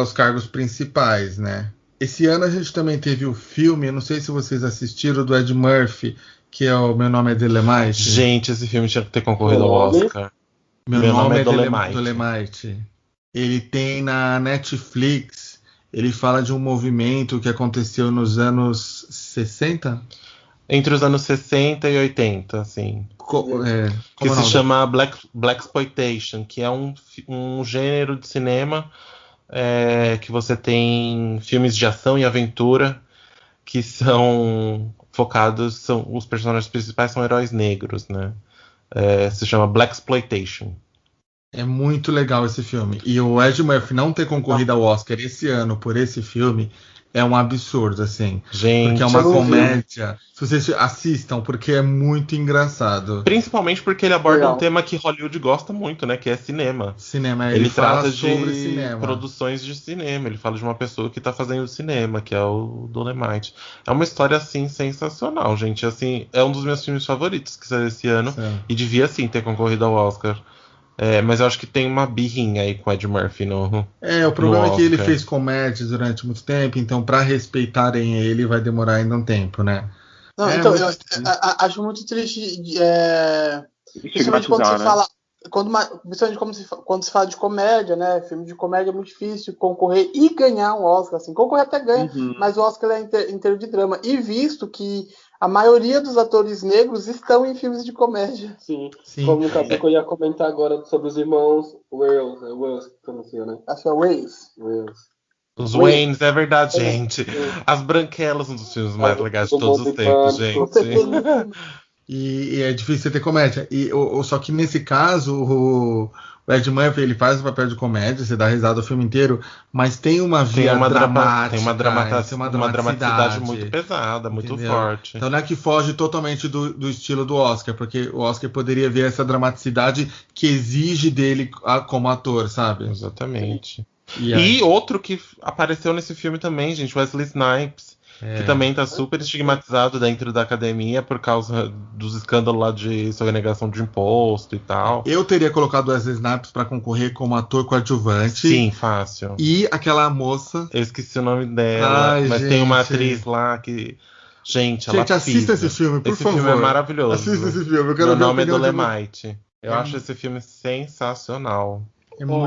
os cargos principais, né? Esse ano a gente também teve o filme, eu não sei se vocês assistiram, do Ed Murphy, que é o Meu Nome é Dolemite. Gente, esse filme tinha que ter concorrido ao Oscar. Meu nome é Dolemite. Ele tem na Netflix, ele fala de um movimento que aconteceu nos anos 60? Entre os anos 60 e 80, assim. Que se chama Blaxploitation, que é um gênero de cinema que você tem filmes de ação e aventura que são focados, os personagens principais são heróis negros, né? Se chama Blaxploitation. É muito legal esse filme. E o Ed Murphy não ter concorrido ao Oscar esse ano por esse filme é um absurdo, assim. Gente, porque é uma comédia. Se vocês assistam, porque é muito engraçado. Principalmente porque ele aborda um tema que Hollywood gosta muito, né? Que é cinema. Ele fala trata sobre de cinema. produções de cinema. Ele fala de uma pessoa que tá fazendo cinema, que é o Dolemite. É uma história, assim, sensacional, gente. Assim, é um dos meus filmes favoritos que saiu esse ano. Sim. E devia, sim, ter concorrido ao Oscar. Mas eu acho que tem uma birrinha aí com o Ed Murphy o problema é que ele Oscar. fez comédia durante muito tempo, então pra respeitarem ele vai demorar ainda um tempo, né? Não, então, eu acho muito triste, principalmente quando se fala, principalmente quando se fala de comédia, né? Filme de comédia é muito difícil concorrer e ganhar um Oscar, assim. Concorrer até ganha, mas o Oscar é inteiro de drama. E visto que a maioria dos atores negros estão em filmes de comédia. Sim. Como o caso que eu ia comentar agora sobre os irmãos Wayans, que pronuncia, né? Acho que é Wayans. Os Wayans, é verdade, gente. As Branquelas, um dos filmes mais legais de todos os tempos, gente. E é difícil ter comédia. Só que nesse caso, o Ed Murphy, ele faz o papel de comédia, você dá risada o filme inteiro, mas tem uma via dramática. Tem uma dramaticidade muito pesada, muito forte. Então não é que foge totalmente do estilo do Oscar, porque o Oscar poderia ver essa dramaticidade que exige dele como ator, sabe? Exatamente. E outro que apareceu nesse filme também, gente, Wesley Snipes. Que também tá super estigmatizado dentro da academia por causa dos escândalos lá de sonegação de imposto e tal. Eu teria colocado Wesley Snipes pra concorrer como ator coadjuvante. Sim, fácil. E aquela moça... Eu esqueci o nome dela, mas tem uma atriz lá que... Gente, ela assista esse filme, por favor. Esse filme é maravilhoso. Assista esse filme, eu quero Meu ver nome é Dolemite. Eu acho esse filme sensacional.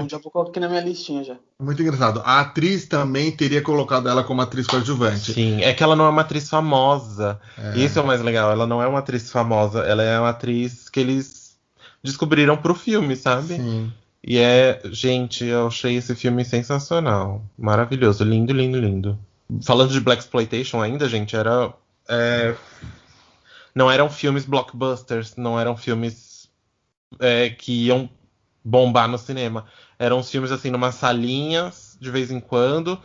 Já vou colocar aqui na minha listinha já. Muito engraçado. A atriz também teria colocado ela como atriz coadjuvante. Sim, é que ela não é uma atriz famosa. Isso é o mais legal. Ela não é uma atriz famosa. Ela é uma atriz que eles descobriram pro filme, sabe? Sim. E gente, eu achei esse filme sensacional. Maravilhoso. Lindo, lindo, lindo. Falando de Blaxploitation ainda, gente, não eram filmes blockbusters. Não eram filmes que iam bombar no cinema. Eram uns filmes assim, numas salinhas, de vez em quando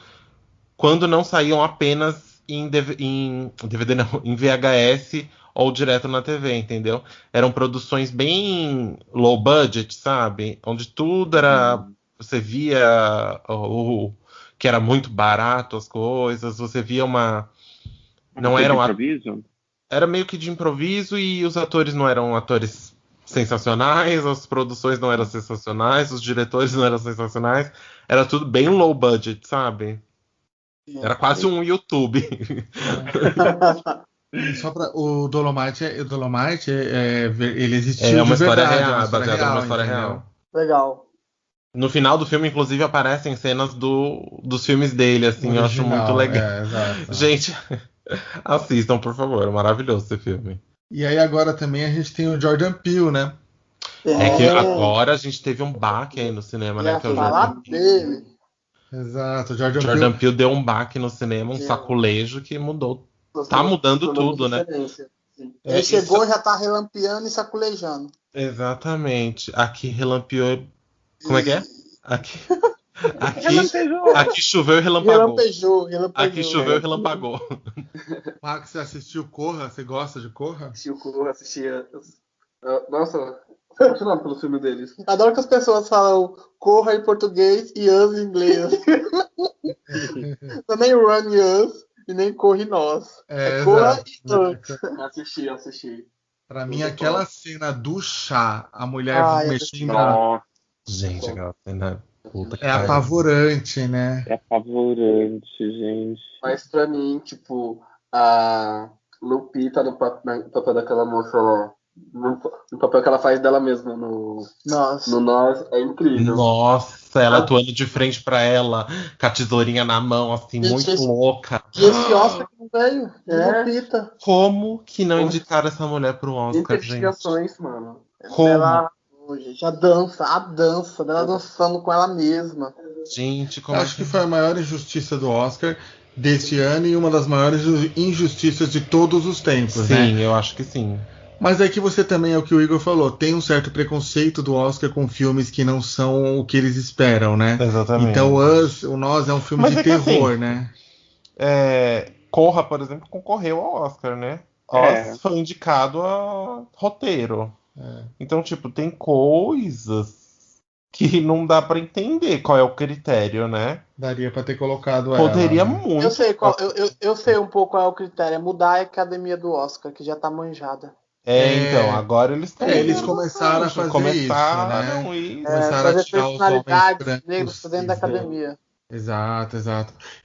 não saíam apenas em DVD não, em VHS ou direto na TV, entendeu? Eram produções bem low budget, sabe? Onde tudo era... Você via que era muito barato as coisas, você via não era de improviso? Era meio que de improviso e os atores não eram atores sensacionais, as produções não eram sensacionais, os diretores não eram sensacionais, era tudo bem low budget, sabe? Era quase um YouTube. Só para o Dolemite, ele existiu é uma de história verdade, real, baseada numa história real. Legal. No final do filme, inclusive, aparecem cenas dos filmes dele, assim, eu acho muito legal. Exato. Gente, assistam, por favor, maravilhoso esse filme. E aí agora também a gente tem o Jordan Peele, né? Que agora a gente teve um baque aí no cinema, né? Que é o Jordan Peele. Exato, Jordan Peele deu um baque no cinema, um saculejo que mudou. Tá mudando tudo, né? Ele chegou e já tá relampeando e saculejando. Exatamente. Aqui relampeou. Como é que é? Aqui choveu e relampagou. Relampejou. Aqui choveu e relampagou. Max, você assistiu Corra? Você gosta de Corra? Assistiu Corra, assistia. Nossa, apaixonado pelo filme deles. Adoro que as pessoas falam corra em português e us em inglês. Não é nem run e us e nem corre nós. É corra exato. e us. Assisti. Pra mim, aquela cena do chá, a mulher Ai, mexendo Nossa, Gente, aquela cena. Puta que é pariu. apavorante, né? é apavorante, gente. Mas pra mim, tipo, a Lupita no papel daquela moça lá, no papel que ela faz dela mesma Nossa. no Nós, é incrível. Nossa, ela atuando de frente pra ela, com a tesourinha na mão, assim, Gente, muito louca. E esse Oscar que não veio, É. Lupita. Como que não indicaram essa mulher pro Oscar, gente? Investigações, mano. Como? Ela, gente, a dança dela dançando com ela mesma. Gente, Eu como é acho que foi a maior injustiça do Oscar deste ano e uma das maiores injustiças de todos os tempos, né? Sim, eu acho que sim. Mas é que você também, é o que o Igor falou, tem um certo preconceito do Oscar com filmes que não são o que eles esperam, né? Exatamente. Então o Nós é um filme Mas de é que terror, assim, né? Corra, por exemplo, concorreu ao Oscar, né? É. Oz foi indicado a roteiro. Então, tipo, tem coisas que não dá pra entender qual é o critério, né? Daria pra ter colocado Poderia ela, né? muito. Eu sei, eu sei um pouco qual é o critério. É mudar a academia do Oscar, que já tá manjada. Então, agora eles estão. Eles começaram a fazer começaram isso, né? isso. Começaram a Trazer tirar os homens personalidades negras brancos. pra dentro da academia. Exato.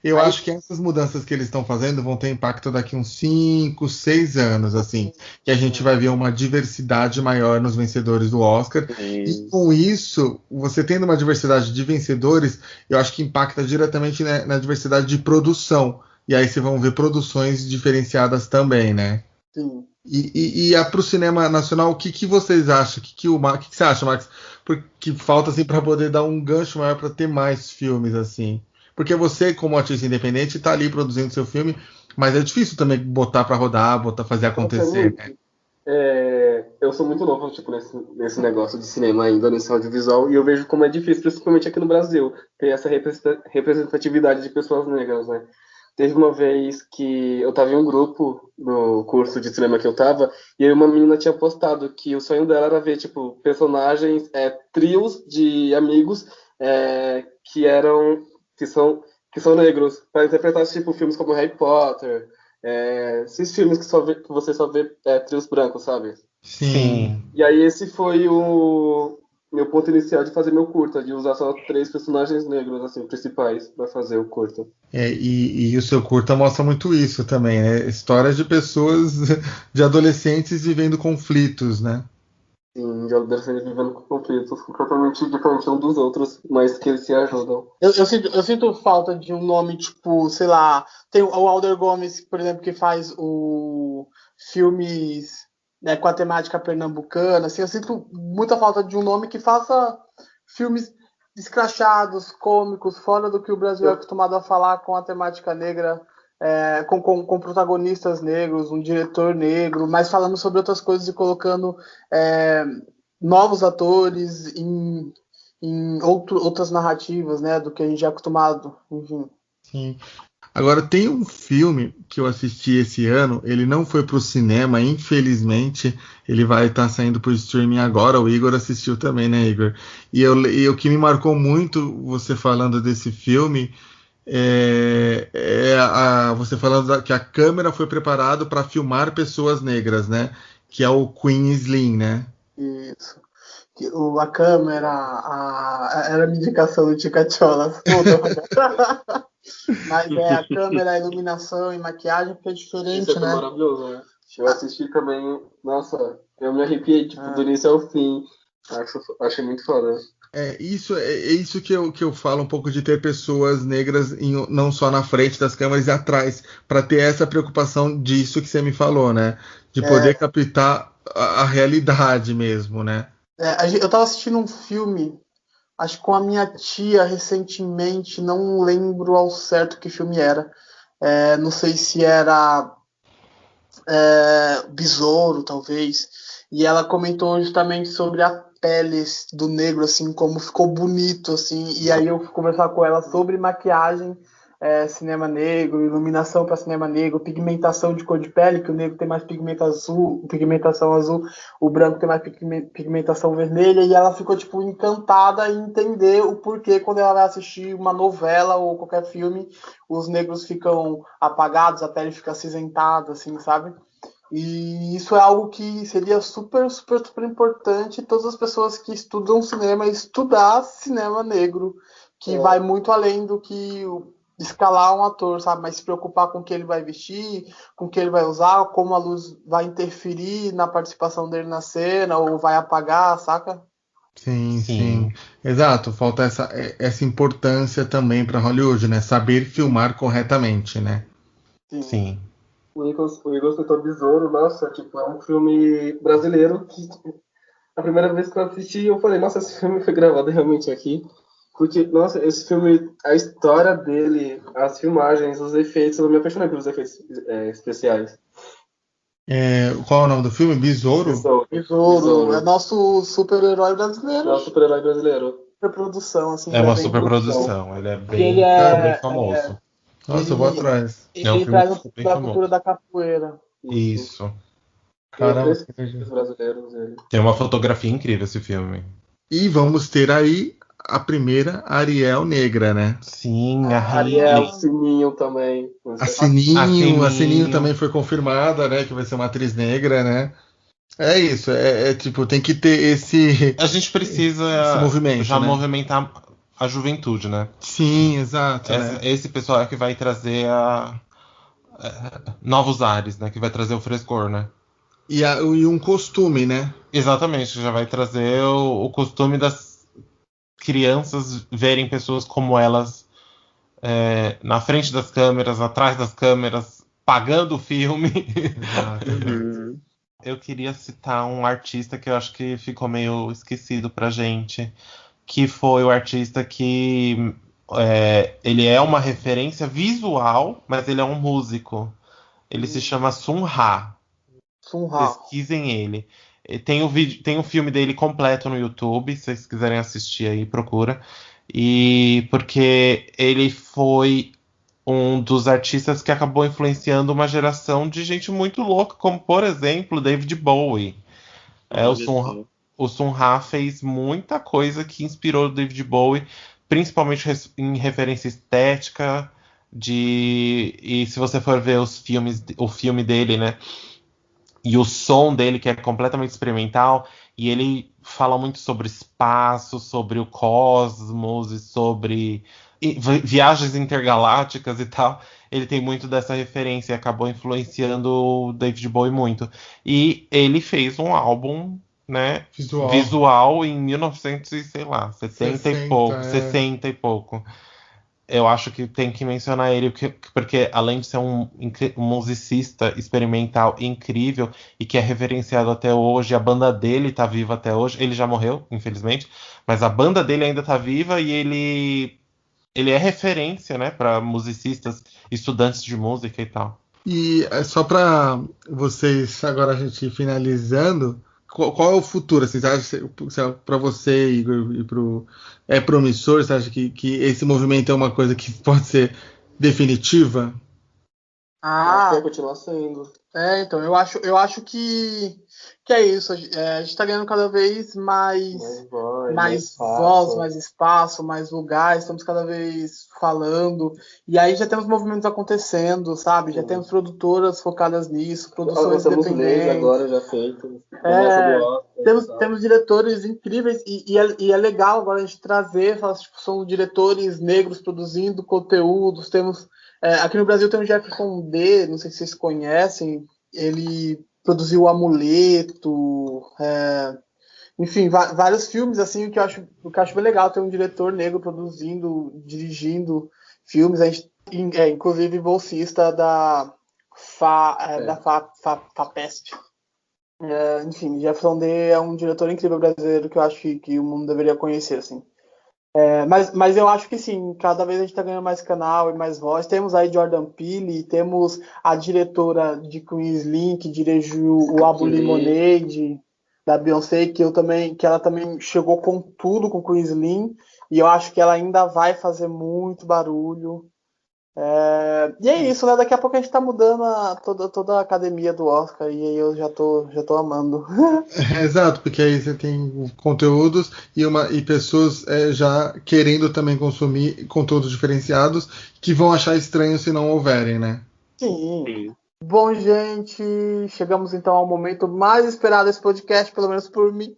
Eu Aí- acho que essas mudanças que eles estão fazendo vão ter impacto daqui uns 5, 6 anos, assim, que a gente vai ver uma diversidade maior nos vencedores do Oscar. E Sim. com isso, você tendo uma diversidade de vencedores, eu acho que impacta diretamente na diversidade de produção. E aí vocês vão ver produções diferenciadas também, né? Sim. E para o cinema nacional, o que vocês acham? O que você acha, Max? Porque falta assim para poder dar um gancho maior para ter mais filmes assim. Porque você, como artista independente, está ali produzindo seu filme, mas é difícil também botar para rodar, fazer acontecer, né? Eu sou muito novo, tipo, nesse negócio de cinema ainda, nesse audiovisual, e eu vejo como é difícil, principalmente aqui no Brasil, ter essa representatividade de pessoas negras, né? Teve uma vez que eu tava em um grupo no curso de cinema que eu tava, e aí uma menina tinha postado que o sonho dela era ver, tipo, personagens, trios de amigos que eram, que são negros, para interpretar, tipo, filmes como Harry Potter, esses filmes que você só vê trios brancos, sabe? Sim. E aí esse foi o meu ponto inicial de fazer meu curta, de usar só 3 personagens negros, assim, principais, para fazer o curta. E o seu curta mostra muito isso também, né? Histórias de pessoas, de adolescentes vivendo conflitos, né? Sim, de adolescentes vivendo com conflitos completamente diferentes um dos outros, mas que eles se ajudam. Eu sinto falta de um nome, tipo, sei lá, tem o Alder Gomes, por exemplo, que faz o filmes, né, com a temática pernambucana, assim, eu sinto muita falta de um nome que faça filmes escrachados, cômicos, fora do que o Brasil é acostumado a falar com a temática negra, com protagonistas negros, um diretor negro, mas falando sobre outras coisas e colocando novos atores em outras narrativas, né, do que a gente é acostumado, enfim. Sim. Agora, tem um filme que eu assisti esse ano, ele não foi pro cinema, infelizmente, ele vai estar saindo pro streaming agora, o Igor assistiu também, né, Igor? E o que me marcou muito, você falando desse filme, você falando que a câmera foi preparada para filmar pessoas negras, né? Que é o Queen Slim, né? Isso. A câmera, era a minha indicação do Ticacholas, tudo. Mas a câmera, a iluminação e maquiagem que é diferente, Isso né? maravilhoso, né? Eu assisti também, nossa, eu me arrepiei, tipo, do início ao fim. Achei muito foda. Isso que eu falo um pouco de ter pessoas negras não só na frente das câmeras e atrás, para ter essa preocupação disso que você me falou, né? De poder captar a realidade mesmo, né? Eu tava assistindo um filme, acho que com a minha tia recentemente, não lembro ao certo que filme era. Não sei se era Besouro, talvez. E ela comentou justamente sobre a pele do negro, assim, como ficou bonito, assim. E aí eu fui conversar com ela sobre maquiagem cinema negro, iluminação para cinema negro, pigmentação de cor de pele, que o negro tem mais pigmentação azul, o branco tem mais pigmentação vermelha, e ela ficou tipo encantada em entender o porquê quando ela vai assistir uma novela ou qualquer filme, os negros ficam apagados, a pele fica acinzentada, assim, sabe? E isso é algo que seria super, super, super importante todas as pessoas que estudam cinema estudar cinema negro, que vai muito além do que escalar um ator, sabe? Mas se preocupar com o que ele vai vestir, com o que ele vai usar, como a luz vai interferir na participação dele na cena, ou vai apagar, saca? Sim. Exato, falta essa importância também para Hollywood, né? Saber filmar corretamente, né? Sim. O Igor citou Besouro, nossa, tipo, é um filme brasileiro que a primeira vez que eu assisti eu falei, nossa, esse filme foi gravado realmente aqui. Porque, nossa, esse filme, a história dele, as filmagens, os efeitos, eu me apaixonei pelos efeitos especiais. Qual é o nome do filme? Besouro? Besouro, é nosso super-herói brasileiro. Nosso super-herói brasileiro. Superprodução, assim. É uma bem superprodução, ele é ele bem famoso. Nossa, eu vou atrás. É um Ele filme traz bem da famoso. cultura da capoeira. Isso. Caramba, Os brasileiros, ele. Tem uma fotografia incrível esse filme. E vamos ter aí a primeira Ariel negra, né? Sim, a Ariel. Hailey. Sininho também. A Sininho Sininho também foi confirmada, né? Que vai ser uma atriz negra, né? É isso, tipo, tem que ter esse A gente precisa movimento, já né? movimentar a juventude, né? Sim, exato, né? Esse pessoal é que vai trazer novos ares, né? Que vai trazer o frescor, né? E um costume, né? Exatamente, já vai trazer o costume das crianças verem pessoas como elas na frente das câmeras, atrás das câmeras, pagando o filme. Exato, exato. Eu queria citar um artista que eu acho que ficou meio esquecido pra gente, que foi o artista que ele é uma referência visual, mas ele é um músico. Ele se chama Sun Ra. Sun Ra. Pesquisem ele. Tem um filme dele completo no YouTube, se vocês quiserem assistir aí, procura. E porque ele foi um dos artistas que acabou influenciando uma geração de gente muito louca, como por exemplo David Bowie. O Sun Ra fez muita coisa que inspirou o David Bowie, principalmente em referência estética. E se você for ver o filme dele, né? E o som dele, que é completamente experimental, e ele fala muito sobre espaço, sobre o cosmos e sobre viagens intergalácticas e tal. Ele tem muito dessa referência e acabou influenciando o David Bowie muito. E ele fez um álbum, né, visual em 1900 e sei lá, 70 e pouco, 60 e pouco. Eu acho que tem que mencionar ele, porque além de ser um musicista experimental incrível e que é reverenciado até hoje, a banda dele tá viva até hoje. Ele já morreu, infelizmente, mas a banda dele ainda tá viva e ele é referência, né, para musicistas, estudantes de música e tal. E só para vocês, agora a gente ir finalizando, qual é o futuro? Assim, você acha para você, Igor, é promissor? Você acha que esse movimento é uma coisa que pode ser definitiva? Acho que vai continuar sendo. Então, eu acho que é isso. A gente está ganhando cada vez mais voz, mais espaço, mais lugares, estamos cada vez falando. E aí já temos movimentos acontecendo, sabe? Já temos produtoras focadas nisso, produções independentes. Agora já feito. Temos diretores incríveis e é legal agora a gente trazer, tipo, são diretores negros produzindo conteúdos. Temos aqui no Brasil tem o Jefferson D, não sei se vocês conhecem, ele produziu O Amuleto, enfim, vários filmes, assim, o que eu acho bem legal ter um diretor negro produzindo, dirigindo filmes, a gente inclusive bolsista da FAPESP. Enfim, Jefferson D é um diretor incrível brasileiro que eu acho que o mundo deveria conhecer, assim. Mas eu acho que sim, cada vez a gente está ganhando mais canal e mais voz. Temos aí Jordan Peele, temos a diretora de Queen Slim, que dirigiu o Abu Lemonade, da Beyoncé, que ela também chegou com tudo com Queen Slim, e eu acho que ela ainda vai fazer muito barulho. E é isso, né? Daqui a pouco a gente tá mudando toda a academia do Oscar e aí eu já tô amando. Exato, porque aí você tem conteúdos e pessoas já querendo também consumir conteúdos diferenciados que vão achar estranho se não houverem, né? Sim. Sim. Bom, gente, chegamos então ao momento mais esperado desse podcast, pelo menos por mim.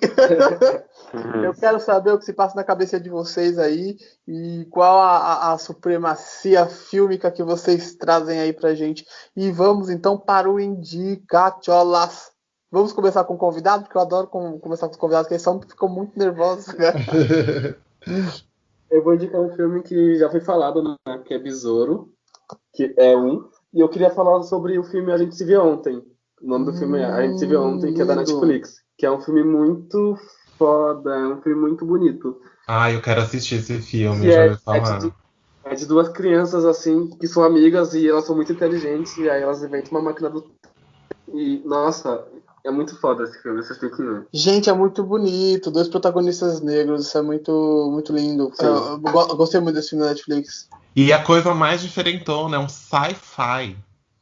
Eu quero saber o que se passa na cabeça de vocês aí e qual a supremacia fílmica que vocês trazem aí pra gente. E vamos então para o Indicacholas. Vamos começar com o convidado, porque eu adoro começar com os convidados, porque eles ficam muito nervosos. Eu vou indicar um filme que já foi falado, né, que é Besouro, que é e eu queria falar sobre o filme A Gente Se Vê Ontem. O nome do filme é A Gente Se Vê Ontem, que é da lindo. Netflix, que é um filme muito foda, é um filme muito bonito. Eu quero assistir esse filme, Que já é, ouvi falar. é de duas crianças, assim, que são amigas e elas são muito inteligentes, e aí elas inventam uma máquina do... E, nossa, é muito foda esse filme, vocês têm que ver. Gente, é muito bonito. 2 protagonistas negros, isso é muito, muito lindo. Eu gostei muito desse filme da Netflix. E a coisa mais diferentona, é um sci-fi.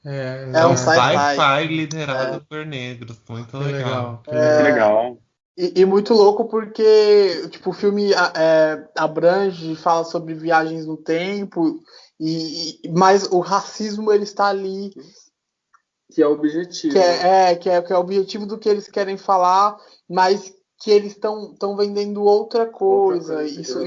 É um sci-fi. Sci-fi liderado por negros. Muito Que legal. Que legal. E muito louco porque tipo, o filme abrange, fala sobre viagens no tempo, mas o racismo ele está ali. Que é o objetivo. Que é o objetivo do que eles querem falar, mas que eles estão vendendo outra coisa. Isso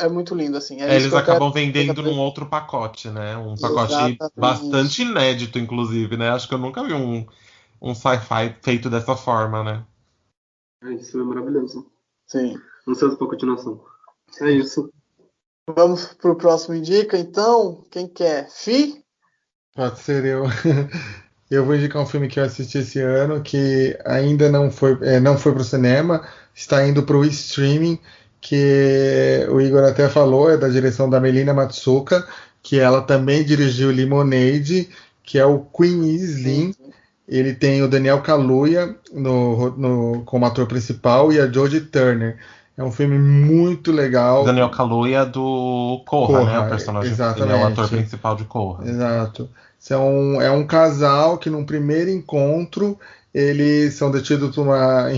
é muito lindo, assim. Eles acabam vendendo num outro pacote, né? Um pacote Exatamente. bastante inédito, inclusive, né? Acho que eu nunca vi um sci-fi feito dessa forma, né? Esse filme é maravilhoso. Sim. Ansioso pra continuação. É isso. Vamos pro próximo Indica, então. Quem quer? Fi? Pode ser eu. Eu vou indicar um filme que eu assisti esse ano que ainda não foi para o cinema, está indo para o streaming, que o Igor até falou, é da direção da Melina Matsuoka, que ela também dirigiu Lemonade, que é o Queen Slim. Ele tem o Daniel Kaluuya como ator principal e a Jodie Turner. É um filme muito legal. Daniel Kaluuya do Korra, né? O personagem. Exatamente. Ele é o ator principal de Korra. Exato. É um casal que num primeiro encontro eles são detidos por uma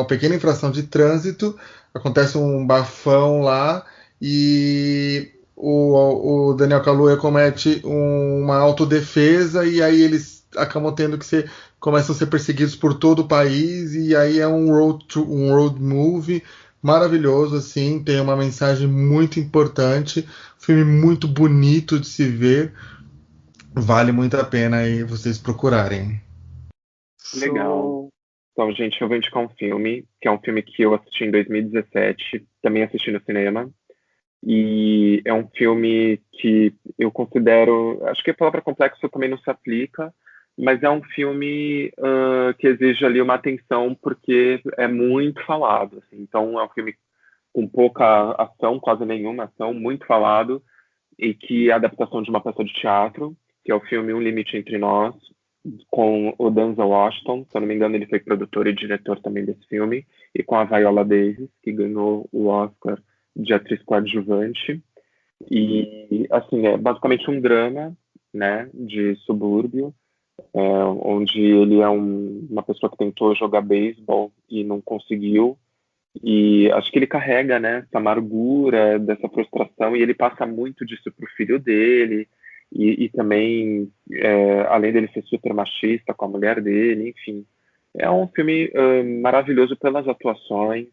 pequena infração de trânsito. Acontece um bafão lá e o Daniel Kaluuya comete uma autodefesa e aí eles acabam começam a ser perseguidos por todo o país e aí é um road movie maravilhoso, assim, tem uma mensagem muito importante, filme muito bonito de se ver, vale muito a pena aí vocês procurarem. Legal. Então, gente, eu vou indicar um filme, que é um filme que eu assisti em 2017, também assisti no cinema, e é um filme que eu considero, acho que a palavra complexo também não se aplica, mas é um filme que exige ali uma atenção porque é muito falado, assim. Então é um filme com pouca ação, quase nenhuma ação, muito falado, e que é a adaptação de uma peça de teatro, que é o filme Um Limite Entre Nós, com o Denzel Washington, se eu não me engano ele foi produtor e diretor também desse filme, e com a Viola Davis, que ganhou o Oscar de atriz coadjuvante. E, assim, é basicamente um drama, né, de subúrbio, onde ele é uma pessoa que tentou jogar beisebol e não conseguiu, e acho que ele carrega, né, essa amargura, dessa frustração, e ele passa muito disso pro filho dele, e também, além dele ser super machista com a mulher dele, enfim. É um filme maravilhoso pelas atuações,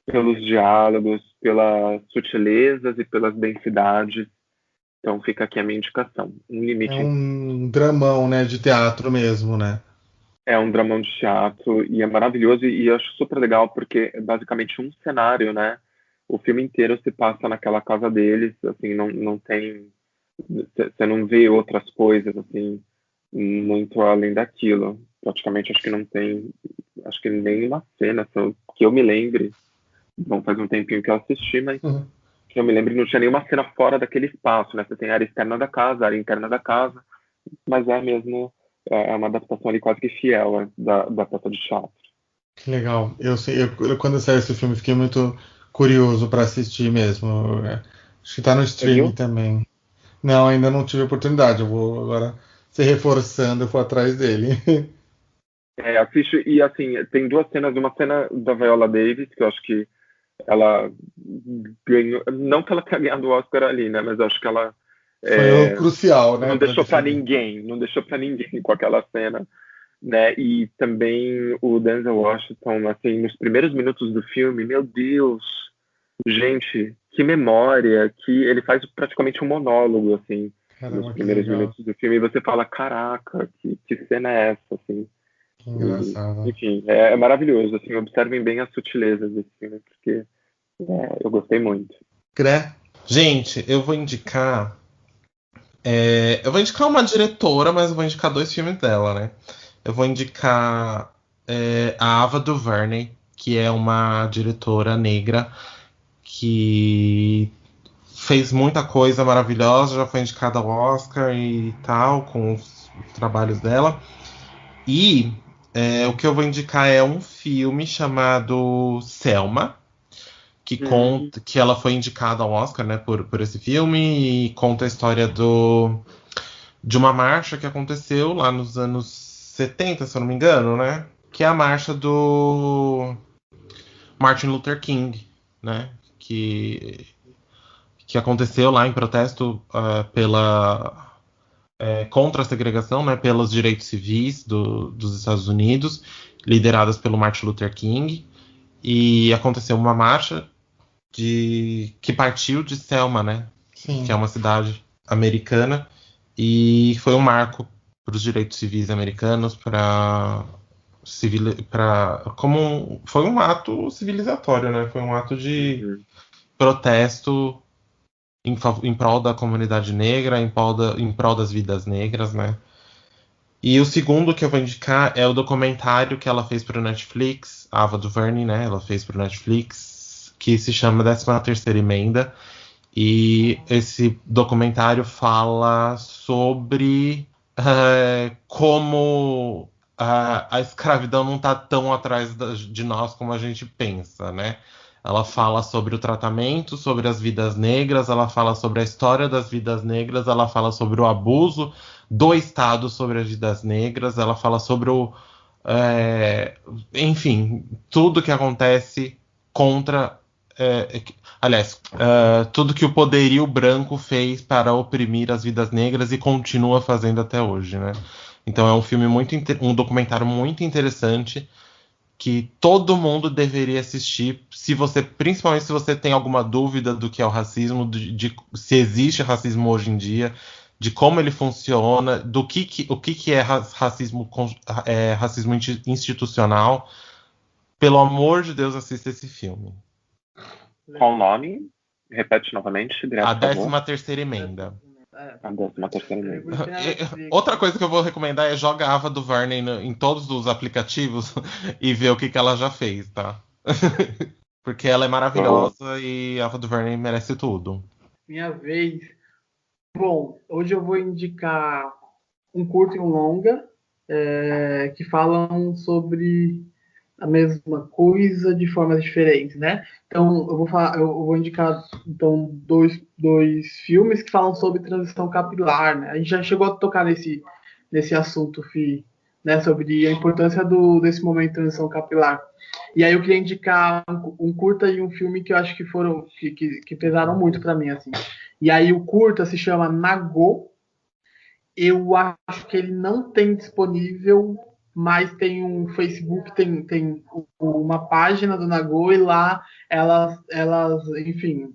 pelos diálogos, pelas sutilezas e pelas densidades. Então fica aqui a minha indicação. Um Limite. É um dramão, né, de teatro mesmo, né? É um dramão de teatro e é maravilhoso e eu acho super legal porque é basicamente um cenário, né? O filme inteiro se passa naquela casa deles, assim, não tem... Você não vê outras coisas, assim, muito além daquilo. Praticamente acho que não tem... Acho que nem uma cena, que eu me lembre. Bom, faz um tempinho que eu assisti, mas... que eu me lembro, não tinha nenhuma cena fora daquele espaço, né? Você tem a área externa da casa, a área interna da casa, mas é mesmo uma adaptação ali quase que fiel da peça de teatro. Que legal. Quando saiu esse filme, fiquei muito curioso para assistir mesmo. Acho que tá no streaming também. Não, ainda não tive oportunidade. Eu vou agora se reforçando, eu vou atrás dele. Assiste, e assim, tem duas cenas, uma cena da Viola Davis, que eu acho que ela ganhou, não que ela tenha ganhado o Oscar ali, né, mas eu acho que ela Foi o crucial, né, não para deixou pra defender. ninguém, não deixou pra ninguém com aquela cena, né, e também o Denzel Washington, assim, nos primeiros minutos do filme, meu Deus, gente, que memória, que ele faz praticamente um monólogo, assim, nos Caramba, que primeiros legal. minutos do filme, e você fala, caraca, que cena é essa, assim. Que E, engraçado. enfim, é maravilhoso, assim, observem bem as sutilezas desse filme, porque eu gostei muito. Cré? Gente, eu vou indicar uma diretora, mas eu vou indicar dois filmes dela, né? Eu vou indicar a Ava DuVernay, que é uma diretora negra que fez muita coisa maravilhosa, já foi indicada ao Oscar e tal, com os trabalhos dela. E o que eu vou indicar é um filme chamado Selma, que ela foi indicada ao Oscar, né, por esse filme, e conta a história de uma marcha que aconteceu lá nos anos 70, se eu não me engano, né? Que é a marcha do Martin Luther King, né? Que aconteceu lá em protesto contra a segregação, né? Pelos direitos civis dos Estados Unidos, lideradas pelo Martin Luther King. E aconteceu uma marcha que partiu de Selma, né? Sim. Que é uma cidade americana, e foi um marco para os direitos civis americanos, foi um ato civilizatório, né? Foi um ato de Uhum. protesto em prol da comunidade negra, em prol das vidas negras, né? E o segundo que eu vou indicar é o documentário que ela fez para o Netflix, a Ava DuVernay, né? Ela fez para o Netflix, que se chama 13ª Emenda. E esse documentário fala sobre como a escravidão não está tão atrás de nós como a gente pensa, né? Ela fala sobre o tratamento, sobre as vidas negras, ela fala sobre a história das vidas negras, ela fala sobre o abuso do Estado sobre as vidas negras, ela fala sobre enfim, tudo que acontece contra. Aliás, tudo que o poderio branco fez para oprimir as vidas negras e continua fazendo até hoje, né? Então é um filme um documentário muito interessante que todo mundo deveria assistir, principalmente se você tem alguma dúvida do que é o racismo, de se existe racismo hoje em dia, de como ele funciona, o que é racismo, racismo institucional. Pelo amor de Deus, assista esse filme. Qual o nome? Repete novamente, A por favor. 13ª Emenda. A 13ª Emenda. Outra coisa que eu vou recomendar é jogar a Ava DuVernay em todos os aplicativos e ver o que ela já fez, tá? Porque ela é maravilhosa e a Ava DuVernay merece tudo. Minha vez. Bom, hoje eu vou indicar um curto e um longa que falam sobre a mesma coisa de formas diferentes, né? Então eu vou indicar então dois filmes que falam sobre transição capilar, né? A gente já chegou a tocar nesse assunto, Fih, né? Sobre a importância desse momento de transição capilar. E aí eu queria indicar um curta e um filme que eu acho que foram que pesaram muito para mim, assim. E aí o curta se chama Nagô. Eu acho que ele não tem disponível, mas tem um Facebook, tem uma página do Nagô e lá elas enfim,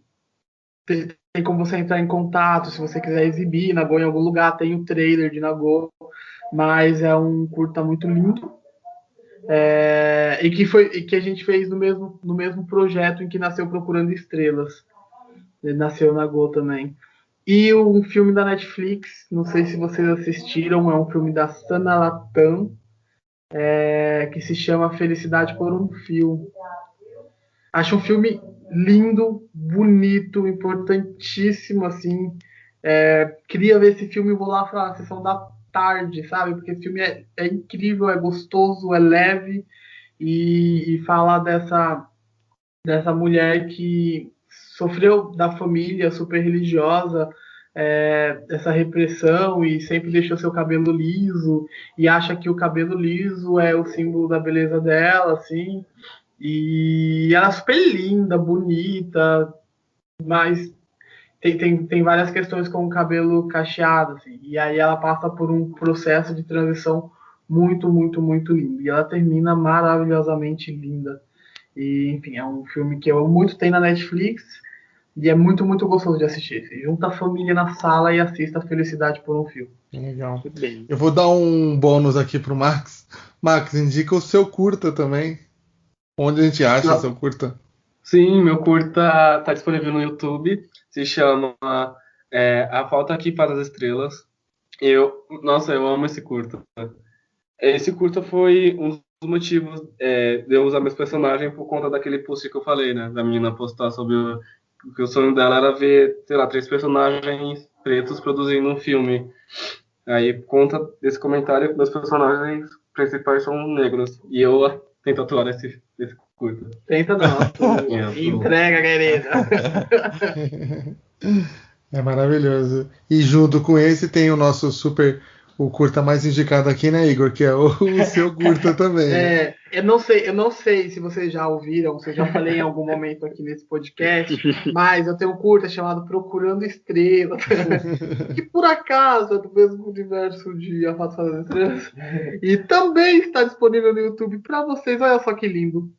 tem como você entrar em contato, se você quiser exibir Nagô em algum lugar, tem o trailer de Nagô, mas é um curta muito lindo. E que a gente fez no mesmo projeto em que nasceu Procurando Estrelas. Ele nasceu Nagô também. E um filme da Netflix, não sei se vocês assistiram, é um filme da Sana Latam, que se chama Felicidade por um Fio. Acho um filme lindo, bonito, importantíssimo, assim. Queria ver esse filme, vou lá para a sessão da tarde, sabe? Porque esse filme é incrível, é gostoso, é leve e fala dessa mulher que sofreu da família super religiosa, essa repressão e sempre deixou seu cabelo liso e acha que o cabelo liso é o símbolo da beleza dela, assim. E ela é super linda, bonita, mas tem várias questões com o cabelo cacheado, assim. E aí ela passa por um processo de transição muito, muito, muito lindo. E ela termina maravilhosamente linda. E, enfim, é um filme que eu amo muito, tem na Netflix. E é muito, muito gostoso de assistir. Você junta a família na sala e assista a felicidade por um filme. Legal. Muito bem. Eu vou dar um bônus aqui pro Max. Max, indica o seu curta também. Onde a gente acha o seu curta? Sim, meu curta tá disponível no YouTube. Se chama A Falta Aqui para as Estrelas. Nossa, eu amo esse curta. Esse curta foi um dos motivos de eu usar meus personagens por conta daquele post que eu falei, né? Da menina postar sobre que o sonho dela era ver, sei lá, 3 personagens pretos produzindo um filme. Aí, por conta desse comentário, meus personagens principais são negros. E eu tento atuar nesse curta. Tenta não. Entrega, querida. É maravilhoso. E junto com esse tem o nosso o curta mais indicado aqui, né, Igor? Que é o seu curta também. Né? Eu não sei se vocês já ouviram, se eu já falei em algum momento aqui nesse podcast, mas eu tenho um curta chamado Procurando Estrelas, que por acaso é do mesmo universo de A Falta das Estrelas, e também está disponível no YouTube para vocês. Olha só que lindo.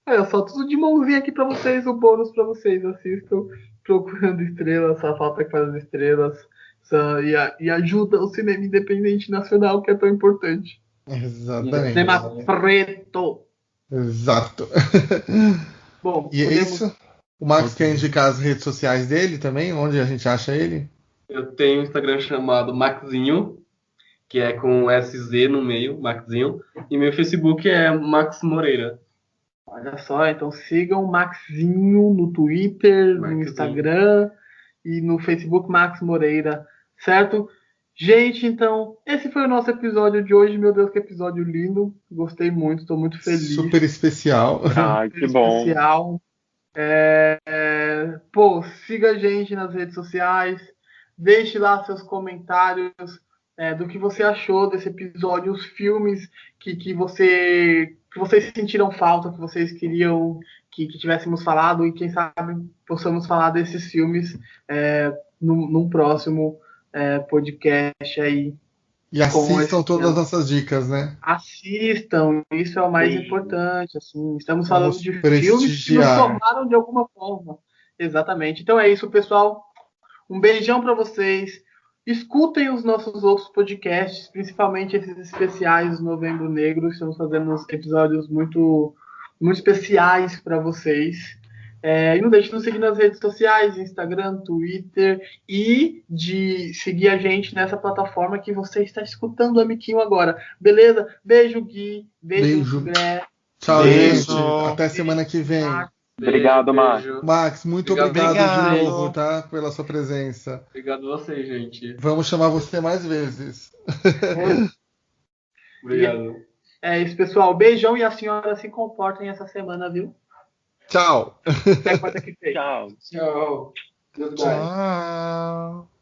Olha só, tudo de mãozinha aqui para vocês, o bônus para vocês. Assistam Procurando Estrelas, A Falta que Faz as Estrelas, e ajuda o cinema independente nacional, que é tão importante. Exatamente. Cinema preto. Exato. Bom, e é isso. O Max quer indicar as redes sociais dele também, onde a gente acha ele? Eu tenho um Instagram chamado Maxinho, que é com SZ no meio, Maxinho, e meu Facebook é Max Moreira. Olha só, então sigam o Maxinho no Twitter, no Instagram e no Facebook, Max Moreira, certo? Gente, então, esse foi o nosso episódio de hoje. Meu Deus, que episódio lindo. Gostei muito, estou muito feliz. Super especial. Ai, que bom. Especial. Siga a gente nas redes sociais. Deixe lá seus comentários do que você achou desse episódio, os filmes que vocês sentiram falta, que vocês queriam que tivéssemos falado, e quem sabe possamos falar desses filmes num próximo podcast aí. E assistam todas as nossas dicas, né? Assistam, isso é o mais importante. Assim, estamos falando de filmes que nos formaram de alguma forma. Exatamente. Então é isso, pessoal. Um beijão para vocês. Escutem os nossos outros podcasts, principalmente esses especiais do Novembro Negro. Estamos fazendo uns episódios muito, muito especiais para vocês. E não deixe de nos seguir nas redes sociais, Instagram, Twitter, e de seguir a gente nessa plataforma que você está escutando o Amiquinho agora. Beleza? Beijo, Gui. Beijo, Gré. Tchau, gente. Até semana que vem. Obrigado, Max. Max, muito obrigado de novo, tá? Pela sua presença. Obrigado a vocês, gente. Vamos chamar você mais vezes. Obrigado. É isso, pessoal. Beijão, e a senhora se comportem essa semana, viu? Tchau. Até quarta que vem. Tchau. Tchau. Tchau.